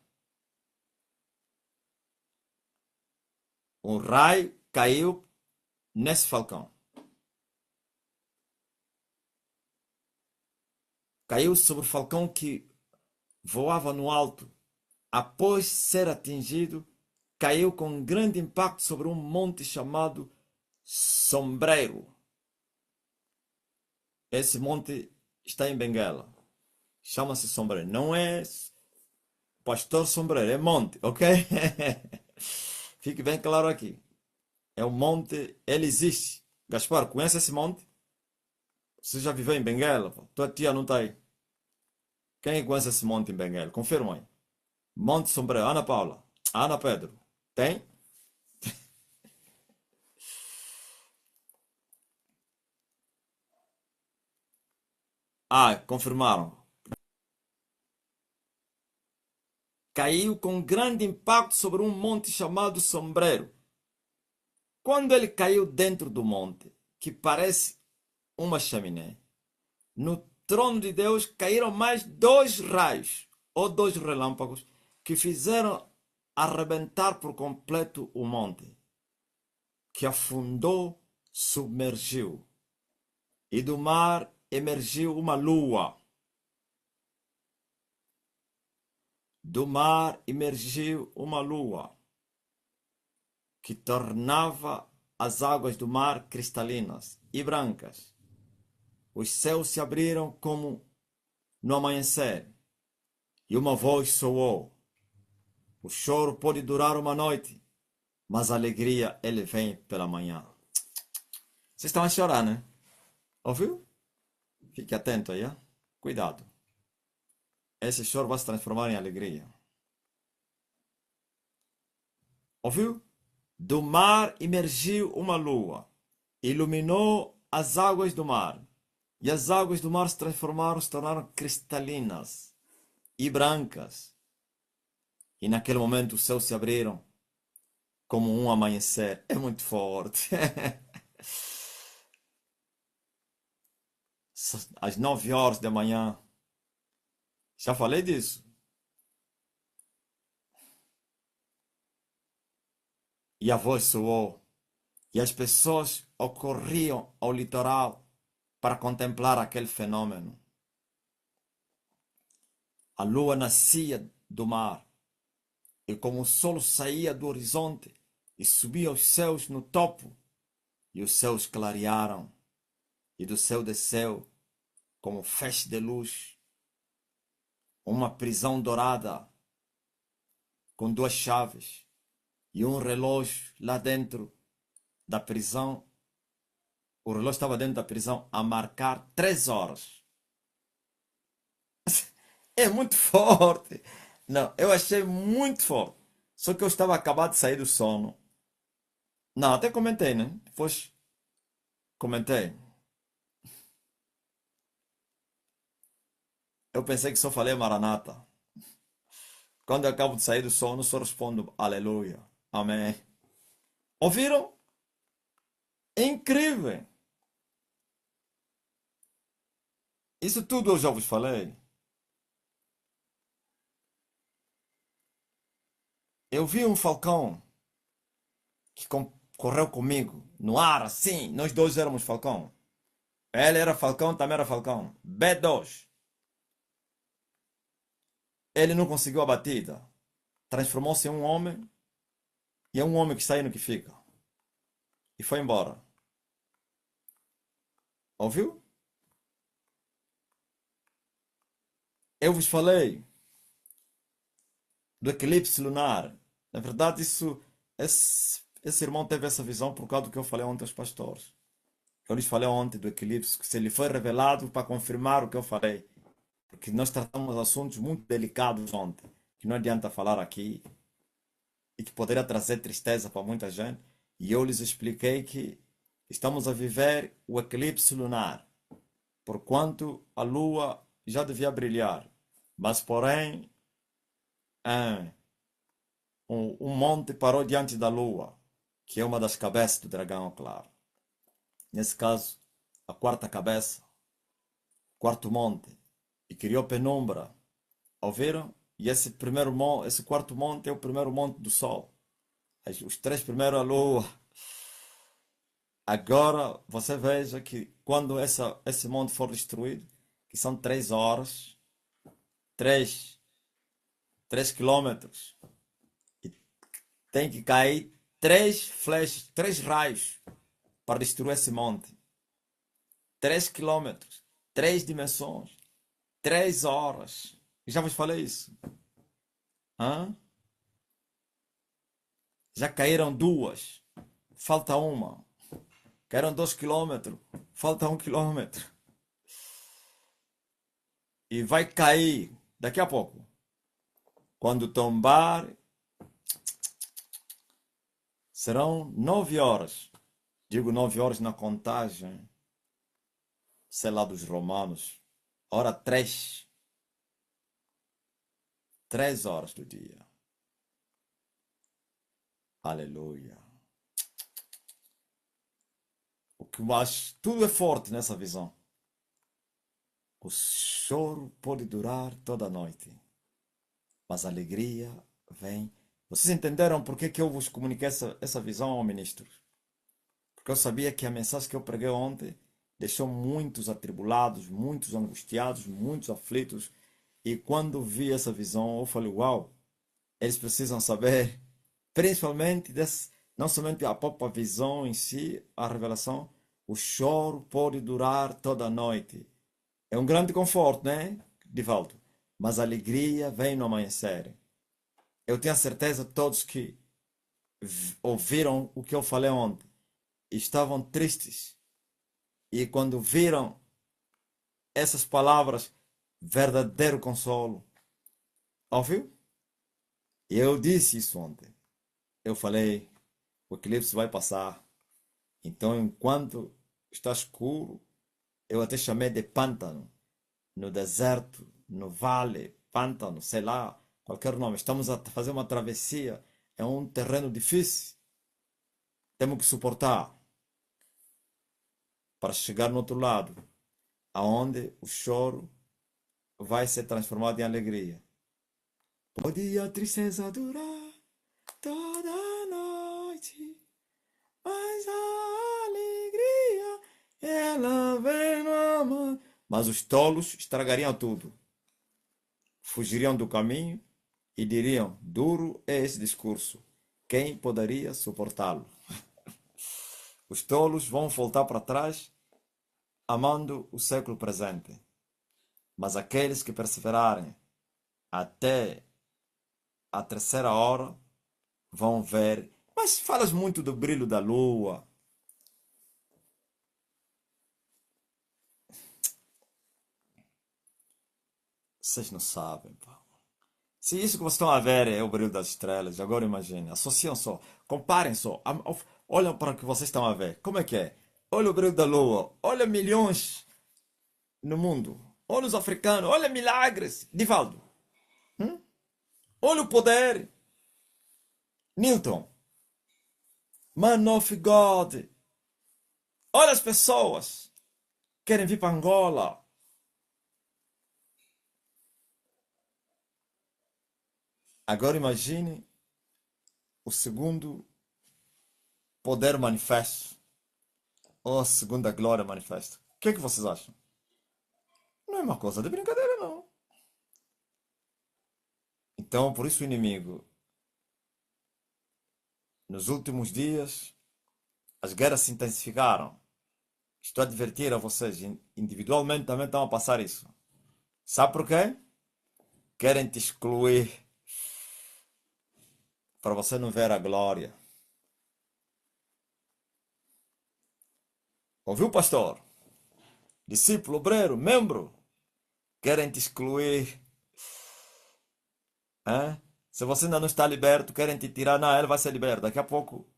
Um raio caiu nesse falcão. Caiu sobre o falcão que voava no alto. Após ser atingido, caiu com um grande impacto sobre um monte chamado Sombreiro. Esse monte está em Benguela. Chama-se Sombreiro. Não é Pastor Sombreiro, é monte, ok? Fique bem claro aqui. É um monte, ele existe. Gaspar, conhece esse monte? Você já viveu em Benguela? Tua tia não está aí. Quem conhece esse monte em Benguela? Confirma aí. Monte Sombreiro. Ana Paula. Ana Pedro. Tem? Ah, confirmaram. Caiu com grande impacto sobre um monte chamado Sombreiro. Quando ele caiu dentro do monte, que parece uma chaminé, no trono de Deus caíram mais dois raios, ou dois relâmpagos, que fizeram arrebentar por completo o monte, que afundou, submergiu, e do mar emergiu uma lua. Do mar emergiu uma lua, que tornava as águas do mar cristalinas e brancas. Os céus se abriram como no amanhecer, e uma voz soou. O choro pode durar uma noite, mas a alegria ele vem pela manhã. Vocês estão a chorar, né? Ouviu? Fique atento aí, hein? Cuidado. Esse choro vai se transformar em alegria. Ouviu? Do mar emergiu uma lua, iluminou as águas do mar, e as águas do mar se transformaram, se tornaram cristalinas e brancas. E naquele momento os céus se abriram como um amanhecer. É muito forte. Às 9 horas da manhã. Já falei disso. E a voz soou. E as pessoas ocorriam ao litoral para contemplar aquele fenômeno. A lua nascia do mar. E como o sol saía do horizonte e subia aos céus no topo, e os céus clarearam, e do céu desceu, como feixe de luz, uma prisão dourada, com duas chaves, e um relógio lá dentro da prisão. O relógio estava dentro da prisão a marcar 3 horas. É muito forte. Não, eu achei muito forte. Só que eu estava acabado de sair do sono. Não, até comentei, né? Depois comentei. Eu pensei que só falei Maranata. Quando eu acabo de sair do sono, só respondo Aleluia. Amém. Ouviram? É incrível. Isso tudo eu já vos falei. Eu vi um falcão que correu comigo no ar, assim. Nós dois éramos falcão. Ele era falcão, também era falcão. B2. Ele não conseguiu a batida. Transformou-se em um homem. E é um homem que sai no que fica. E foi embora. Ouviu? Eu vos falei do eclipse lunar. Na verdade, esse irmão teve essa visão por causa do que eu falei ontem aos pastores. Eu lhes falei ontem do eclipse, que se ele foi revelado para confirmar o que eu falei. Porque nós tratamos assuntos muito delicados ontem, que não adianta falar aqui e que poderia trazer tristeza para muita gente. E eu lhes expliquei que estamos a viver o eclipse lunar, porquanto a lua já devia brilhar. Mas, porém, ah, um monte parou diante da lua, que é uma das cabeças do dragão, claro. Nesse caso, a quarta cabeça, quarto monte, e criou penumbra. Ouviram? E esse quarto monte é o primeiro monte do Sol. Os três primeiros a lua. Agora você veja que quando esse monte for destruído, que são 3 horas, 3, 3 quilômetros, e tem que cair 3 flechas, 3 raios para destruir esse monte. 3 quilômetros, 3 dimensões, 3 horas. Já vos falei isso. Hã? Já caíram duas, falta uma. Caíram 2 quilômetros, falta 1 quilômetro. E vai cair daqui a pouco. Quando tombar, serão 9 horas. Digo 9 horas na contagem, sei lá, dos romanos. Hora 3. 3 horas do dia. Aleluia. O que mais? Tudo é forte nessa visão. O choro pode durar toda a noite, mas a alegria vem. Vocês entenderam por que eu vos comuniquei essa visão ao ministro? Porque eu sabia que a mensagem que eu preguei ontem deixou muitos atribulados, muitos angustiados, muitos aflitos. E quando vi essa visão, eu falei: uau, eles precisam saber, principalmente não somente a própria visão em si, a revelação, o choro pode durar toda a noite. É um grande conforto, né, Divaldo? Mas a alegria vem no amanhecer. Eu tenho a certeza todos que ouviram o que eu falei ontem e estavam tristes. E quando viram essas palavras, verdadeiro consolo. Ouviu? E eu disse isso ontem. Eu falei, o eclipse vai passar. Então, enquanto está escuro, eu até chamei de pântano. No deserto, no vale, pântano, sei lá, qualquer nome. Estamos a fazer uma travessia. É um terreno difícil. Temos que suportar para chegar no outro lado, aonde o choro vai ser transformado em alegria. Pode a tristeza durar toda a noite, mas a alegria ela vem no amor. Mas os tolos estragariam tudo, fugiriam do caminho e diriam: duro é esse discurso, quem poderia suportá-lo? Os tolos vão voltar para trás, amando o século presente. Mas aqueles que perseverarem até a terceira hora vão ver. Mas falas muito do brilho da lua. Vocês não sabem, pá. Se isso que vocês estão a ver é o brilho das estrelas, agora imagine, associam só, comparem só, olham para o que vocês estão a ver. Como é que é? Olha o brilho da lua, olha milhões no mundo, olha os africanos, olha milagres. Divaldo, olha o poder. Newton, man of God, olha as pessoas, querem vir para Angola. Agora imagine o segundo poder manifesto, ou a segunda glória manifesta. O que é que vocês acham? Não é uma coisa de brincadeira, não. Então, por isso o inimigo, nos últimos dias, as guerras se intensificaram. Estou a advertir a vocês, individualmente também estão a passar isso. Sabe por quê? Querem te excluir para você não ver a glória. Ouviu, pastor? Discípulo, obreiro, membro? Querem te excluir. Hein? Se você ainda não está liberto, querem te tirar. Não, ele vai ser liberto. Daqui a pouco,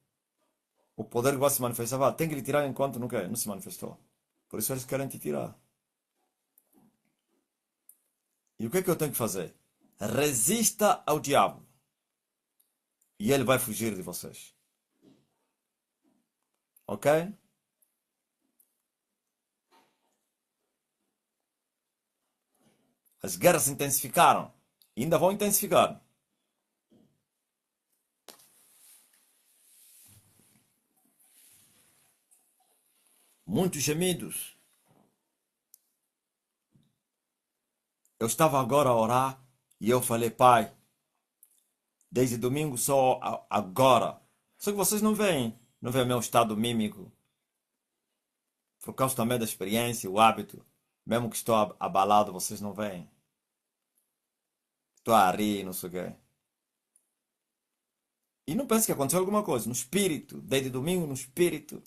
o poder que vai se manifestar, tem que lhe tirar enquanto não, quer, não se manifestou. Por isso eles querem te tirar. E o que é que eu tenho que fazer? Resista ao diabo. E ele vai fugir de vocês. Ok? As guerras se intensificaram. E ainda vão intensificar. Muitos gemidos. Eu estava agora a orar e eu falei, pai, desde domingo só agora. Só que vocês não veem. Não veem o meu estado mímico. Por causa também da experiência, o hábito. Mesmo que estou abalado, vocês não veem. Estou a rir, não sei o quê. E não pense que aconteceu alguma coisa. No espírito, desde domingo, no espírito.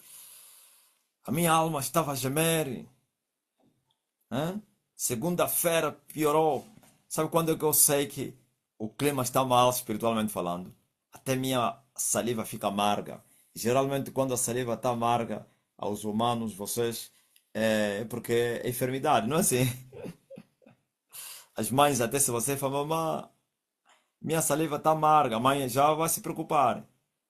A minha alma estava a gemer. Segunda-feira piorou. Sabe quando é que eu sei que o clima está mal espiritualmente falando? Até minha saliva fica amarga. Geralmente quando a saliva está amarga aos humanos, vocês, é porque é enfermidade, não é assim? As mães até se você falar, mamãe, minha saliva está amarga, a mãe já vai se preocupar.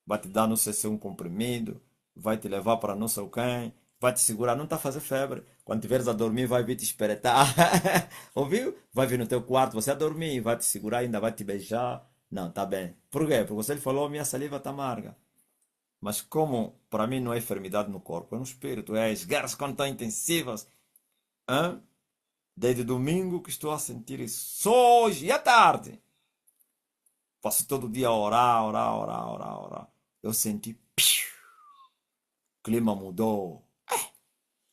Vai te dar não sei se um comprimido, vai te levar para não sei o quem, vai te segurar, não está a fazer febre. Quando tiveres a dormir, vai vir te espreitar. Ouviu? Vai vir no teu quarto, você a dormir, vai te segurar, ainda vai te beijar. Não, tá bem. Por quê? Porque você lhe falou, minha saliva está amarga. Mas como para mim não é enfermidade no corpo, é no espírito, é as guerras quando estão intensivas. Hã? Desde domingo que estou a sentir isso. Só hoje e à tarde. Passo todo dia a orar, orar, orar, orar, orar. Eu senti, piu, o clima mudou.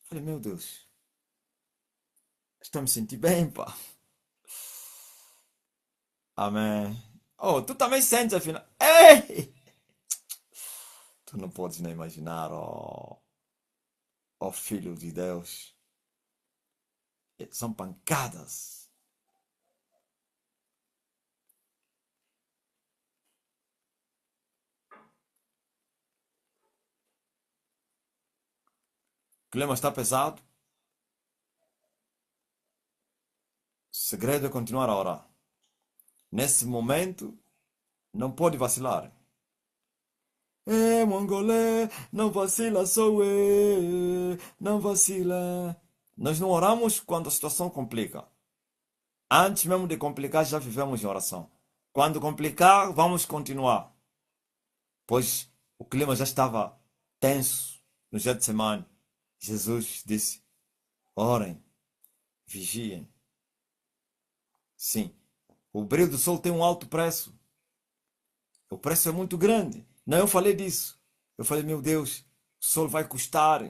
Falei, meu Deus, estou a me sentir bem, pá. Amém. Oh, tu também sentes afinal. Ei! Tu não podes nem imaginar, oh filho de Deus. São pancadas. O clima está pesado. O segredo é continuar a orar. Nesse momento, não pode vacilar. Mongolé, não vacila, sou eu, não vacila. Nós não oramos quando a situação complica. Antes mesmo de complicar, já vivemos em oração. Quando complicar, vamos continuar. Pois o clima já estava tenso no dia de semana. Jesus disse: orem, vigiem. Sim, o brilho do sol tem um alto preço. O preço é muito grande. Não, eu falei disso. Eu falei, meu Deus, o sol vai custar.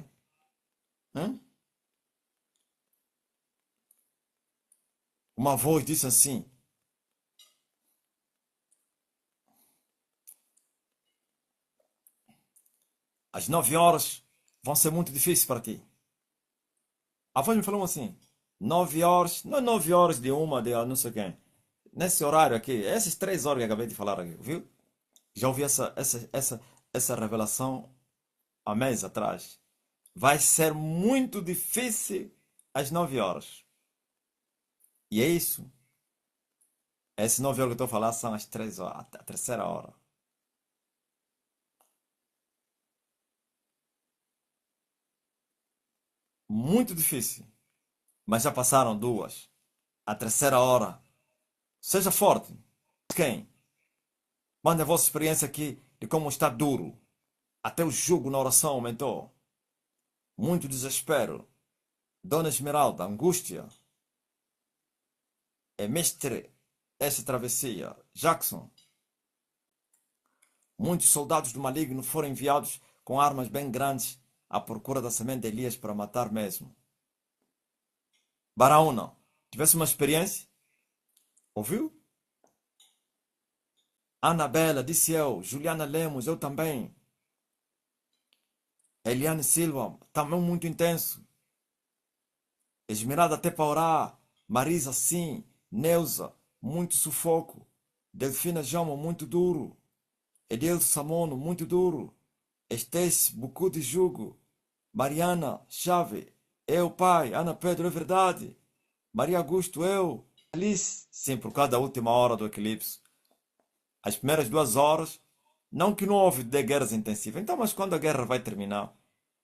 Hã? Uma voz disse assim: às 9 horas vão ser muito difíceis para ti. A voz me falou assim: 9 horas, não é 9 horas de uma, de não sei quem. Nesse horário aqui, essas 3 horas que eu acabei de falar aqui, viu? Já ouvi essa revelação há meses atrás. Vai ser muito difícil às 9 horas. E é isso. Essas 9 horas que eu estou a falar são as 3 horas, a terceira hora. Muito difícil. Mas já passaram duas. A terceira hora. Seja forte. Quem? Manda a vossa experiência aqui de como está duro. Até o jugo na oração aumentou. Muito desespero. Dona Esmeralda, angústia. É mestre essa travessia. Jackson. Muitos soldados do maligno foram enviados com armas bem grandes à procura da semente de Elias para matar mesmo. Baraúna, tivesse uma experiência? Ouviu? Anabela, disse eu. Juliana Lemos, eu também. Eliane Silva, também muito intenso. Esmeralda até para orar. Marisa, sim. Neuza, muito sufoco. Delfina Jama, muito duro. Edilson Samono, muito duro. Estécio, bucu de jugo. Mariana, chave. Eu, pai. Ana Pedro, é verdade. Maria Augusto, eu. Alice, sim, por causa da última hora do eclipse. As primeiras 2 horas, não que não houve de guerras intensivas. Então, mas quando a guerra vai terminar,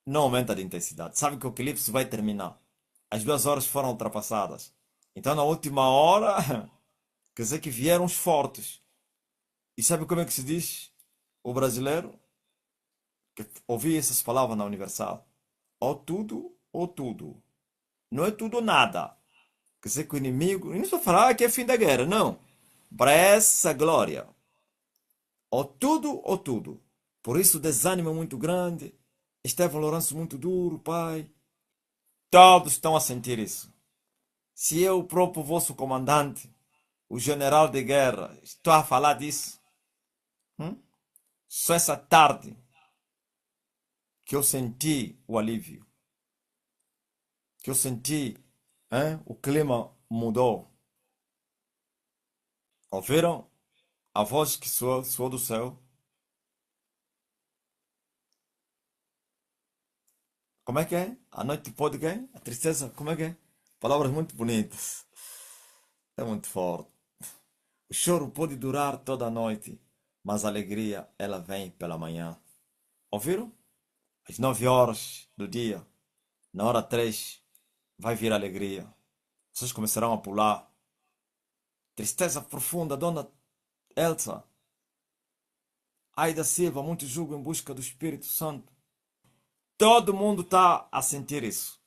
não aumenta de intensidade. Sabe que o eclipse vai terminar. As 2 horas foram ultrapassadas. Então, na última hora, quer dizer que vieram os fortes. E sabe como é que se diz? O brasileiro, que ouvi essas palavras na Universal. Ou tudo, ou tudo. Não é tudo ou nada. Quer dizer que o inimigo, e não estou falando que é fim da guerra, não. Para essa glória. Ou tudo ou tudo. Por isso o desânimo é muito grande. Estevão Lourenço muito duro, pai. Todos estão a sentir isso. Se eu, o próprio vosso comandante, o general de guerra, estou a falar disso, hum? Só essa tarde que eu senti o alívio. Que eu senti, o clima mudou. Ouviram a voz que soou do céu? Como é que é? A noite pode quê? A tristeza, como é que é? Palavras muito bonitas. É muito forte. O choro pode durar toda a noite, mas a alegria, ela vem pela manhã. Ouviram? Às 9 horas do dia, na hora 3, vai vir a alegria. Vocês começarão a pular. Tristeza profunda, Dona Elsa. Aida Silva, muito julgo em busca do Espírito Santo. Todo mundo está a sentir isso.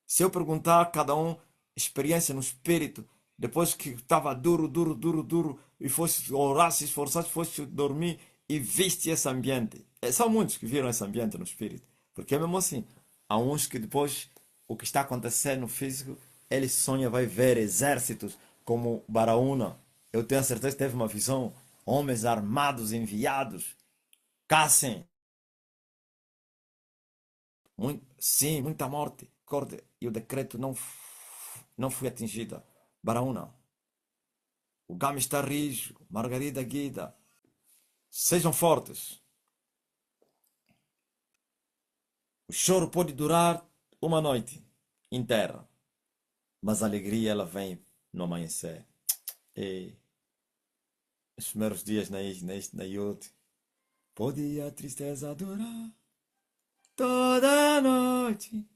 Se eu perguntar a cada um experiência no espírito, depois que estava duro, duro, duro, duro, e fosse orar, se esforçar, fosse dormir e viste esse ambiente. São muitos que viram esse ambiente no espírito. Porque é mesmo assim, há uns que depois o que está acontecendo no físico, ele sonha, vai ver exércitos como Baraúna. Eu tenho a certeza que teve uma visão, homens armados enviados, caçem. Sim, muita morte. Acorde, e o decreto não foi atingida. Baraúna. O Gama está rijo. Margarida Guida. Sejam fortes. O choro pode durar uma noite inteira. Mas a alegria ela vem no amanhecer. E os primeiros dias na Yud. Pode a tristeza durar toda a noite.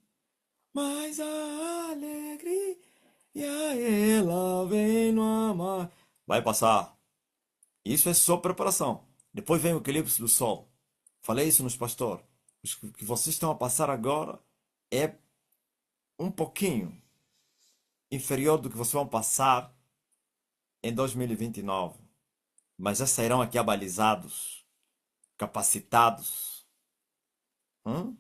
Mas a alegria ela vem no amar. Vai passar. Isso é só preparação. Depois vem o eclipse do sol. Falei isso nos pastores. O que vocês estão a passar agora é um pouquinho inferior do que vocês vão passar em 2029. Mas já sairão aqui abalizados, capacitados. Hum?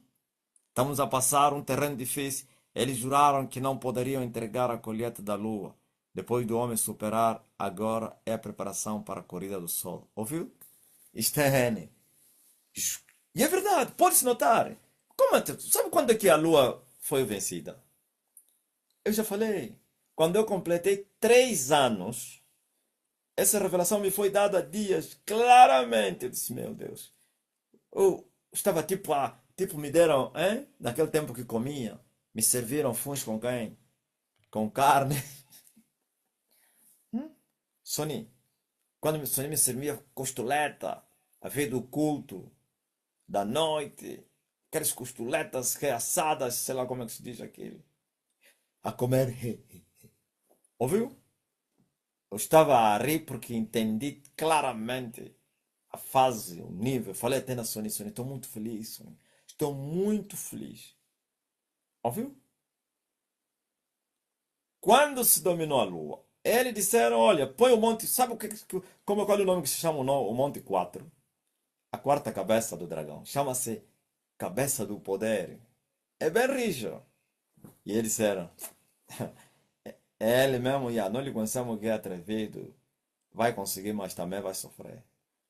Estamos a passar um terreno difícil. Eles juraram que não poderiam entregar a colheita da lua. Depois do homem superar, agora é a preparação para a corrida do sol. Ouviu? Isto é N. E é verdade, pode-se notar. Como é, sabe quando é que a lua foi vencida. Eu já falei, quando eu completei 3 anos, essa revelação me foi dada há dias, claramente. Eu disse, meu Deus. Eu estava tipo me deram, hein? Naquele tempo que comia, me serviram funs com quem? Com carne. Sony, quando Sony me servia costeleta, a ver do culto, da noite, aquelas costeletas reassadas, sei lá como é que se diz aquilo, a comer. Ouviu? Eu estava a rir porque entendi claramente a fase, o nível. Falei até na Sony, Sony, estou muito feliz, Sony. Estou muito feliz. Ouviu? Quando se dominou a Lua, eles disseram, olha, põe o monte, sabe qual é o nome que se chama o Monte 4? A quarta cabeça do dragão. Chama-se Cabeça do Poder. É bem rijo. E eles disseram, é ele mesmo, já, não lhe conhecemos que é atrevido, vai conseguir, mas também vai sofrer.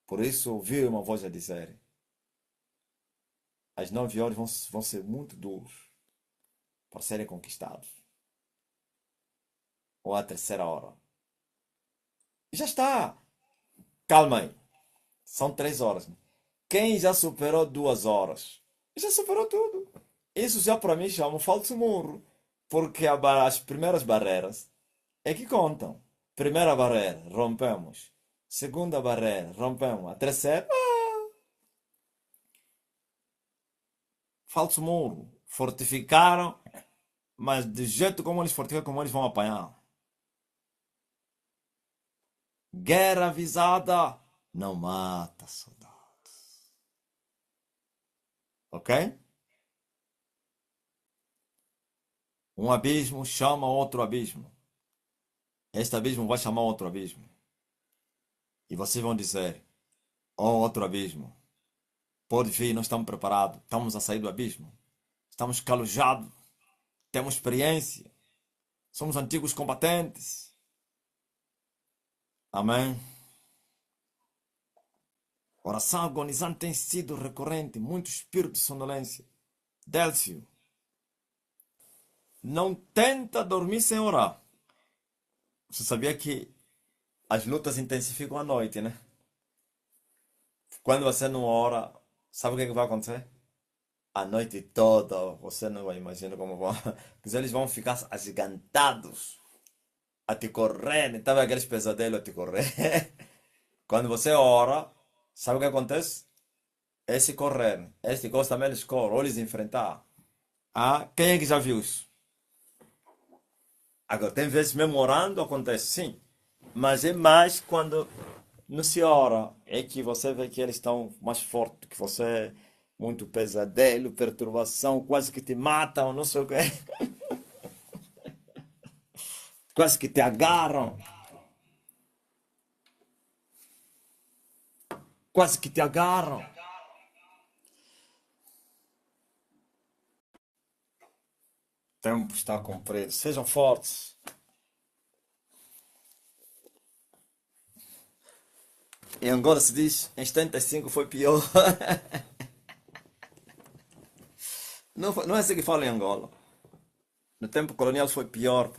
Por isso, ouvi uma voz a dizer, as 9 horas vão ser muito duros para serem conquistados. Ou a terceira hora. Já está. Calma aí. São 3 horas. Quem já superou 2 horas? Já superou tudo. Isso já para mim chama um falso muro. Porque as primeiras barreiras é que contam. Primeira barreira, rompemos. Segunda barreira, rompemos. A terceira, falso muro. Fortificaram, mas de jeito como eles fortificam, como eles vão apanhar. Guerra avisada não mata soldado. Ok? Um abismo chama outro abismo. Este abismo vai chamar outro abismo. E vocês vão dizer: oh, outro abismo. Pode vir, nós estamos preparados. Estamos a sair do abismo. Estamos calojados. Temos experiência. Somos antigos combatentes. Amém? Oração agonizante tem sido recorrente. Muito espírito de sonolência. Délcio, não tenta dormir sem orar. Você sabia que as lutas intensificam à noite, né? Quando você não ora, sabe o que vai acontecer? A noite toda, você não vai imaginar como vão. Porque eles vão ficar agigantados a te correr. Estava aqueles pesadelos a te correr. Quando você ora, sabe o que acontece? Esse correr, este gosta também eles correm, ou eles enfrentar. Ah, quem é que já viu isso? Agora, tem vezes mesmo orando, acontece sim. Mas é mais quando não se ora. É que você vê que eles estão mais fortes que você. Muito pesadelo, perturbação, quase que te matam, não sei o quê. Quase que te agarram. Quase que te agarram. O tempo está cumprido. Sejam fortes. Em Angola se diz, em 75 foi pior. Não é assim que fala em Angola. No tempo colonial foi pior.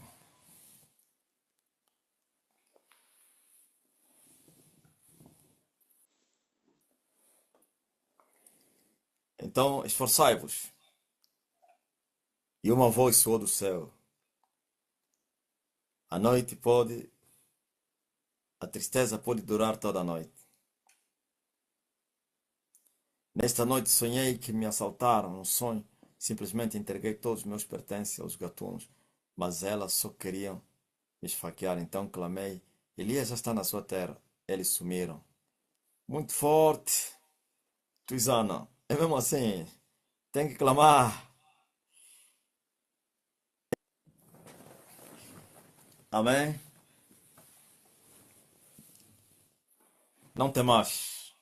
Então, esforçai-vos. E uma voz soou do céu. A noite pode, a tristeza pode durar toda a noite. Nesta noite sonhei que me assaltaram no sonho. Simplesmente entreguei todos os meus pertences aos gatunos, mas elas só queriam me esfaquear. Então clamei: Elias já está na sua terra. Eles sumiram. Muito forte, Tuizana. É mesmo assim. Tem que clamar. Amém? Não tem mais.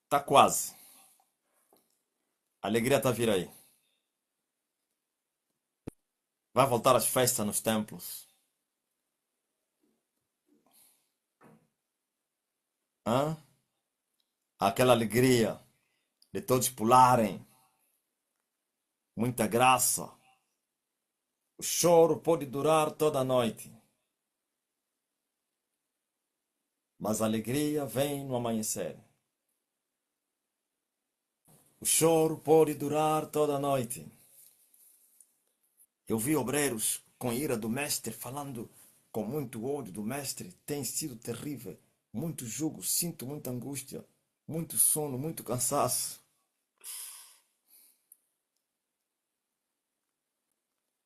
Tá quase. A alegria tá a vir aí. Vai voltar às festas nos templos. Hã? Aquela alegria de todos pularem. Muita graça. O choro pode durar toda a noite, mas a alegria vem no amanhecer. O choro pode durar toda a noite. Eu vi obreiros com ira do mestre, falando com muito ódio do mestre. Tem sido terrível. Muito jugo, sinto muita angústia, muito sono, muito cansaço.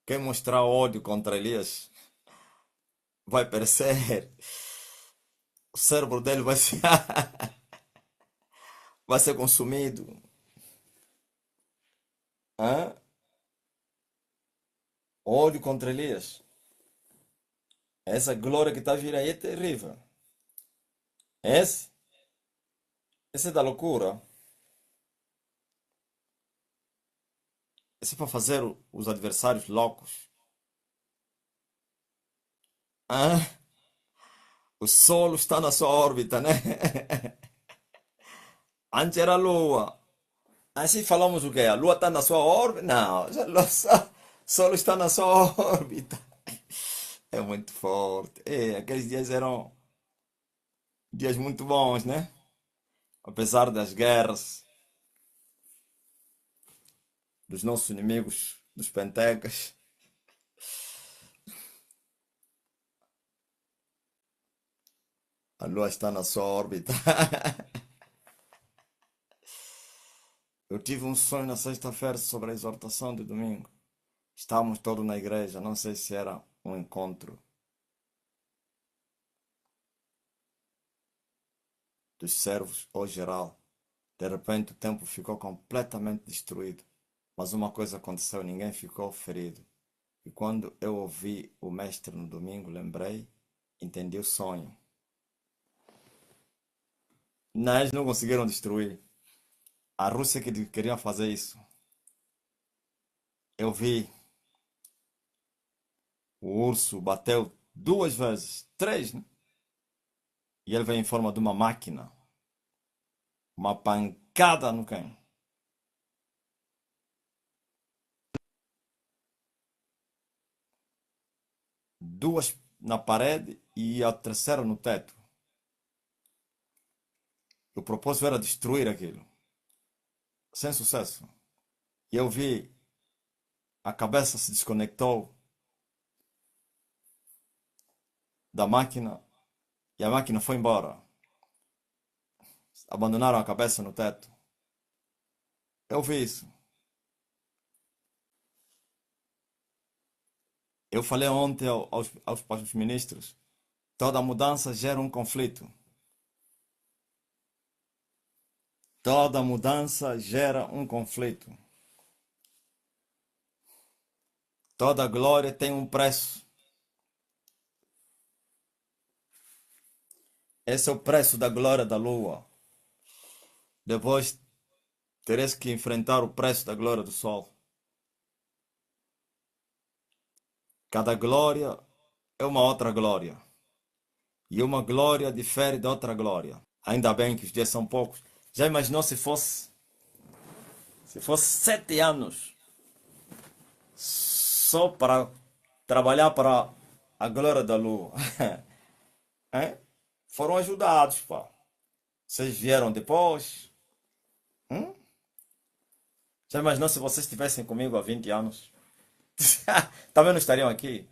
Quem mostrar ódio contra Elias vai perecer. O cérebro dele vai ser, vai ser consumido. Hã? Ódio contra Elias. Essa glória que está a vir aí é terrível. Esse, esse é da loucura. Esse é para fazer os adversários loucos. Hã? O Sol está na sua órbita, né? Antes era a Lua. Assim falamos o quê? A Lua está na sua órbita? Não, o Sol está na sua órbita. É muito forte. É, aqueles dias eram dias muito bons, né? Apesar das guerras, dos nossos inimigos, dos pentecas. A Lua está na sua órbita. Eu tive um sonho na sexta-feira sobre a exortação de domingo. Estávamos todos na igreja, não sei se era um encontro dos servos ou geral. De repente o templo ficou completamente destruído. Mas uma coisa aconteceu, ninguém ficou ferido. E quando eu ouvi o mestre no domingo, lembrei, entendi o sonho. Não, eles não conseguiram destruir. A Rússia que queria fazer isso. Eu vi, o urso bateu duas vezes, três, né? E ele veio em forma de uma máquina. Uma pancada no cão. Duas na parede e a terceira no teto. O propósito era destruir aquilo. Sem sucesso. E eu vi, a cabeça se desconectou da máquina e a máquina foi embora. Abandonaram a cabeça no teto. Eu vi isso. Eu falei ontem aos ministros, toda mudança gera um conflito. Toda mudança gera um conflito. Toda glória tem um preço. Esse é o preço da glória da lua. Depois tereis que enfrentar o preço da glória do sol. Cada glória é uma outra glória. E uma glória difere de outra glória. Ainda bem que os dias são poucos. Já imaginou se fosse 7 anos só para trabalhar para a glória da lua? Hein? Foram ajudados, pá. Vocês vieram depois. Hum? Já imaginou se vocês estivessem comigo há 20 anos? Também não estariam aqui?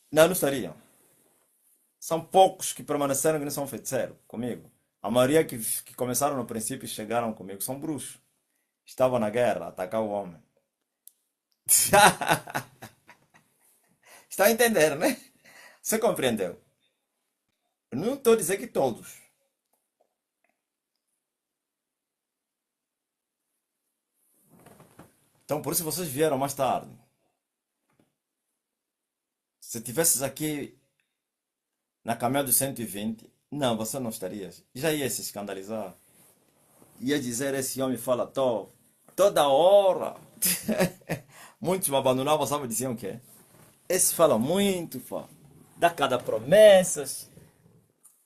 Não, não estariam. São poucos que permaneceram que não são feiticeiros comigo. A maioria que começaram no princípio e chegaram comigo são bruxos. Estavam na guerra, atacar o homem. Está a entender, né? Você compreendeu? Eu não estou a dizer que todos. Então, por isso vocês vieram mais tarde. Se tivesses aqui na caminhada dos 120, não, você não estaria. Já ia se escandalizar. Ia dizer, esse homem fala toda hora. Muitos me abandonavam, sabe? Diziam o quê? Esse fala muito, pá. Dá cada promessas.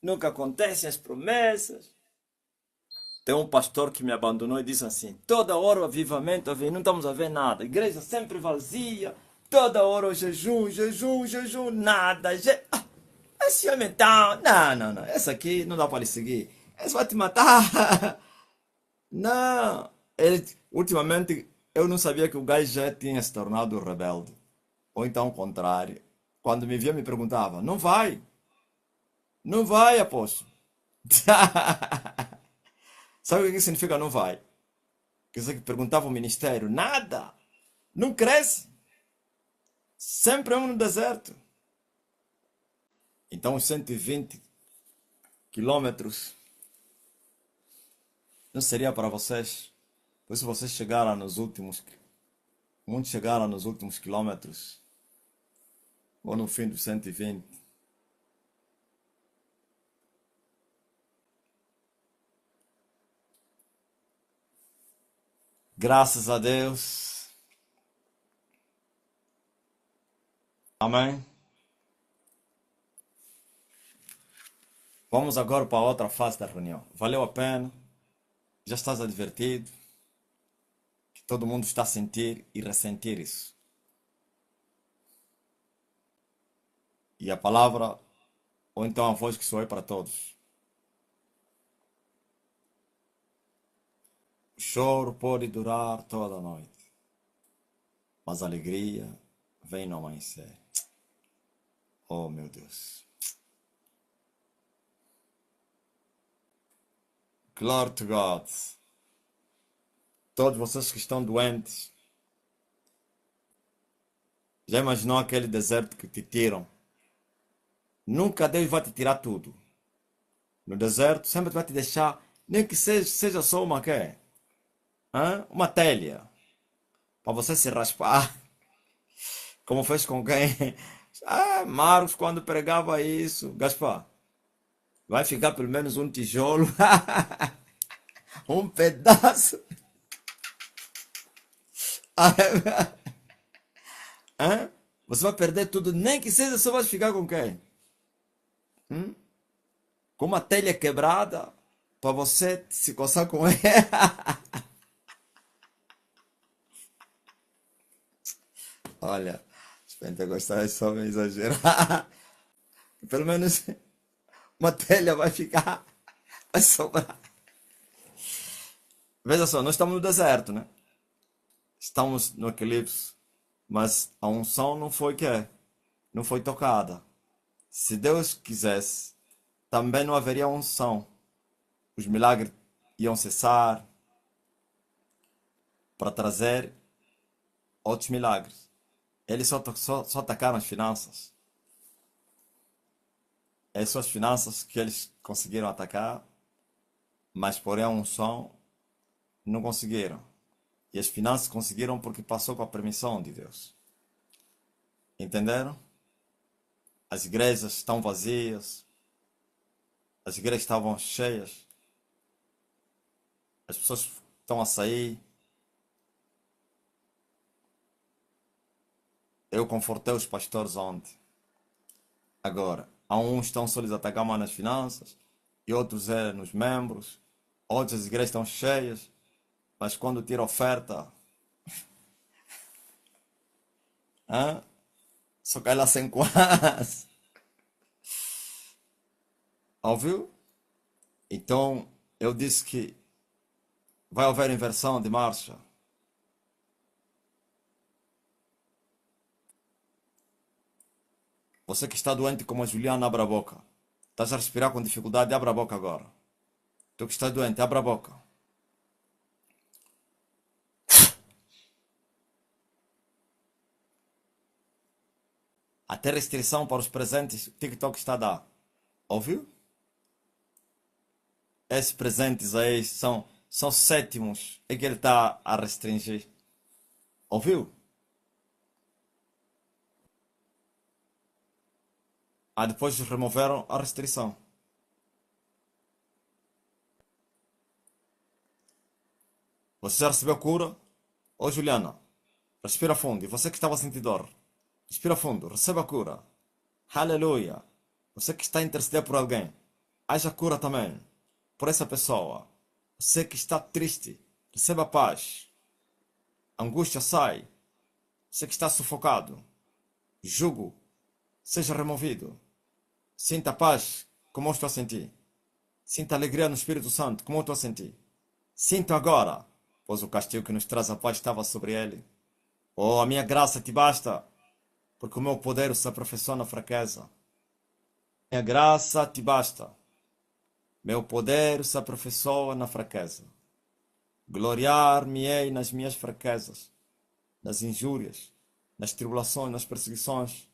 Nunca acontecem as promessas. Tem um pastor que me abandonou e disse assim: toda hora o avivamento, não estamos a ver nada. A igreja sempre vazia. Toda hora o jejum, jejum, jejum, nada. Esse homem então, não. Essa aqui não dá para lhe seguir. Esse vai te matar. Não. Ele, ultimamente, eu não sabia que o gajo já tinha se tornado rebelde. Ou então o contrário. Quando me via, me perguntava: não vai? Não vai, apóstolo. Sabe o que significa não vai? Quer dizer que perguntava ao ministério: nada. Não cresce. Sempre é um no deserto. Então, os 120 quilômetros não seria para vocês. Por isso vocês chegaram nos últimos. Muitos chegaram nos últimos quilômetros. Ou no fim dos 120. Graças a Deus. Amém. Vamos agora para a outra fase da reunião. Valeu a pena? Já estás advertido? Que todo mundo está a sentir e ressentir isso. E a palavra, ou então a voz que soe para todos. O choro pode durar toda a noite, mas a alegria vem no amanhecer. Oh, meu Deus. Glory to God. Todos vocês que estão doentes, já imaginou aquele deserto que te tiram? Nunca Deus vai te tirar tudo. No deserto sempre vai te deixar, nem que seja só uma quê? Uma telha, para você se raspar. Como fez com quem? Marcos quando pregava isso. Gaspar, vai ficar pelo menos um tijolo, um pedaço. Você vai perder tudo, nem que seja só vai ficar com quem? Com uma telha quebrada, para você se coçar com ela. Olha, os pentecostais só me exagerar. Pelo menos uma telha vai ficar, vai sobrar. Veja só, nós estamos no deserto, né? Estamos no eclipse, mas a unção não foi não foi tocada. Se Deus quisesse, também não haveria unção. Os milagres iam cessar para trazer outros milagres. Eles só atacaram as finanças. Essas são as finanças que eles conseguiram atacar, mas porém a unção não conseguiram. E as finanças conseguiram porque passou com a permissão de Deus. Entenderam? As igrejas estão vazias. As igrejas estavam cheias. As pessoas estão a sair. Eu confortei os pastores ontem. Agora, há uns estão só lhes atacar mais nas finanças, e outros nos membros. Outras igrejas estão cheias, mas quando tira oferta, só cai lá sem quase. Ouviu? Então, eu disse que vai haver inversão de marcha. Você que está doente como a Juliana, abra a boca. Estás a respirar com dificuldade, abra a boca agora. Tu que estás doente, abra a boca. Até restrição para os presentes, o TikTok está a dar. Ouviu? Esses presentes aí são sétimos. É que ele está a restringir. Ouviu? Depois removeram a restrição. Você já recebeu cura? Ô Juliana, respira fundo. E você que estava sentindo dor, respira fundo, receba a cura. Aleluia. Você que está a interceder por alguém, haja cura também por essa pessoa. Você que está triste, receba paz. Angústia sai. Você que está sufocado, jugo seja removido. Sinta paz, como eu estou a sentir. Sinta alegria no Espírito Santo, como eu estou a sentir. Sinto agora, pois o castigo que nos traz a paz estava sobre ele. Oh, a minha graça te basta, porque o meu poder se aperfeiçoa na fraqueza. Minha graça te basta. Meu poder se aperfeiçoa na fraqueza. Gloriar-me-ei nas minhas fraquezas, nas injúrias, nas tribulações, nas perseguições,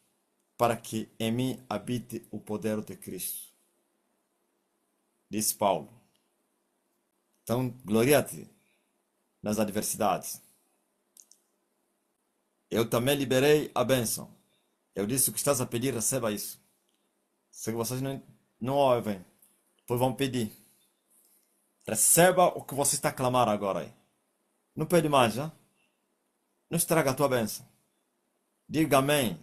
para que em mim habite o poder de Cristo. Disse Paulo. Então, gloria-te nas adversidades. Eu também liberei a bênção. Eu disse o que estás a pedir, receba isso. Se vocês não ouvem, depois vão pedir. Receba o que você está a clamar agora aí. Não pede mais, já? Não estraga a tua bênção. Diga amém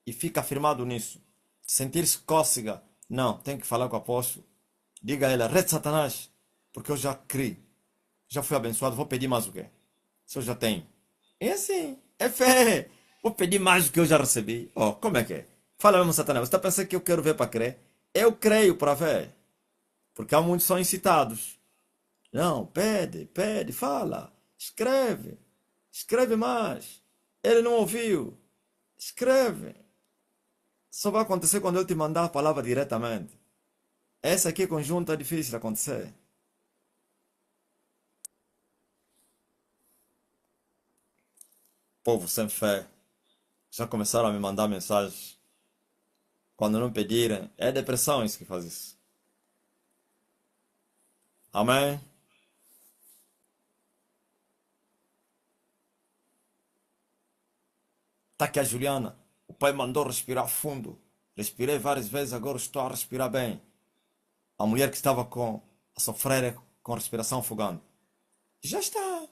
e fica firmado nisso. Sentir-se cócega, não, tem que falar com o apóstolo. Diga a ele, rei de Satanás, porque eu já criei. Já fui abençoado, vou pedir mais o quê? Se eu já tenho. É assim, é fé. Vou pedir mais do que eu já recebi. Oh, como é que é? Fala mesmo, Satanás, você está pensando que eu quero ver para crer? Eu creio para ver. Porque há muitos que são incitados. Não, pede, pede, fala. Escreve. Escreve mais. Ele não ouviu. Escreve. Só vai acontecer quando eu te mandar a palavra diretamente. Essa aqui conjunta é difícil de acontecer. Povo sem fé. Já começaram a me mandar mensagens. Quando não pedirem, é depressão isso que faz isso. Amém? Tá aqui a Juliana. O pai mandou respirar fundo. Respirei várias vezes, agora estou a respirar bem. A mulher que estava a sofrer com respiração afogante. Já está.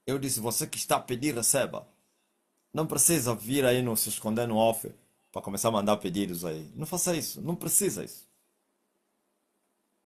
Eu disse, você que está a pedir, receba. Não precisa vir aí se esconder no off para começar a mandar pedidos aí. Não faça isso, não precisa isso.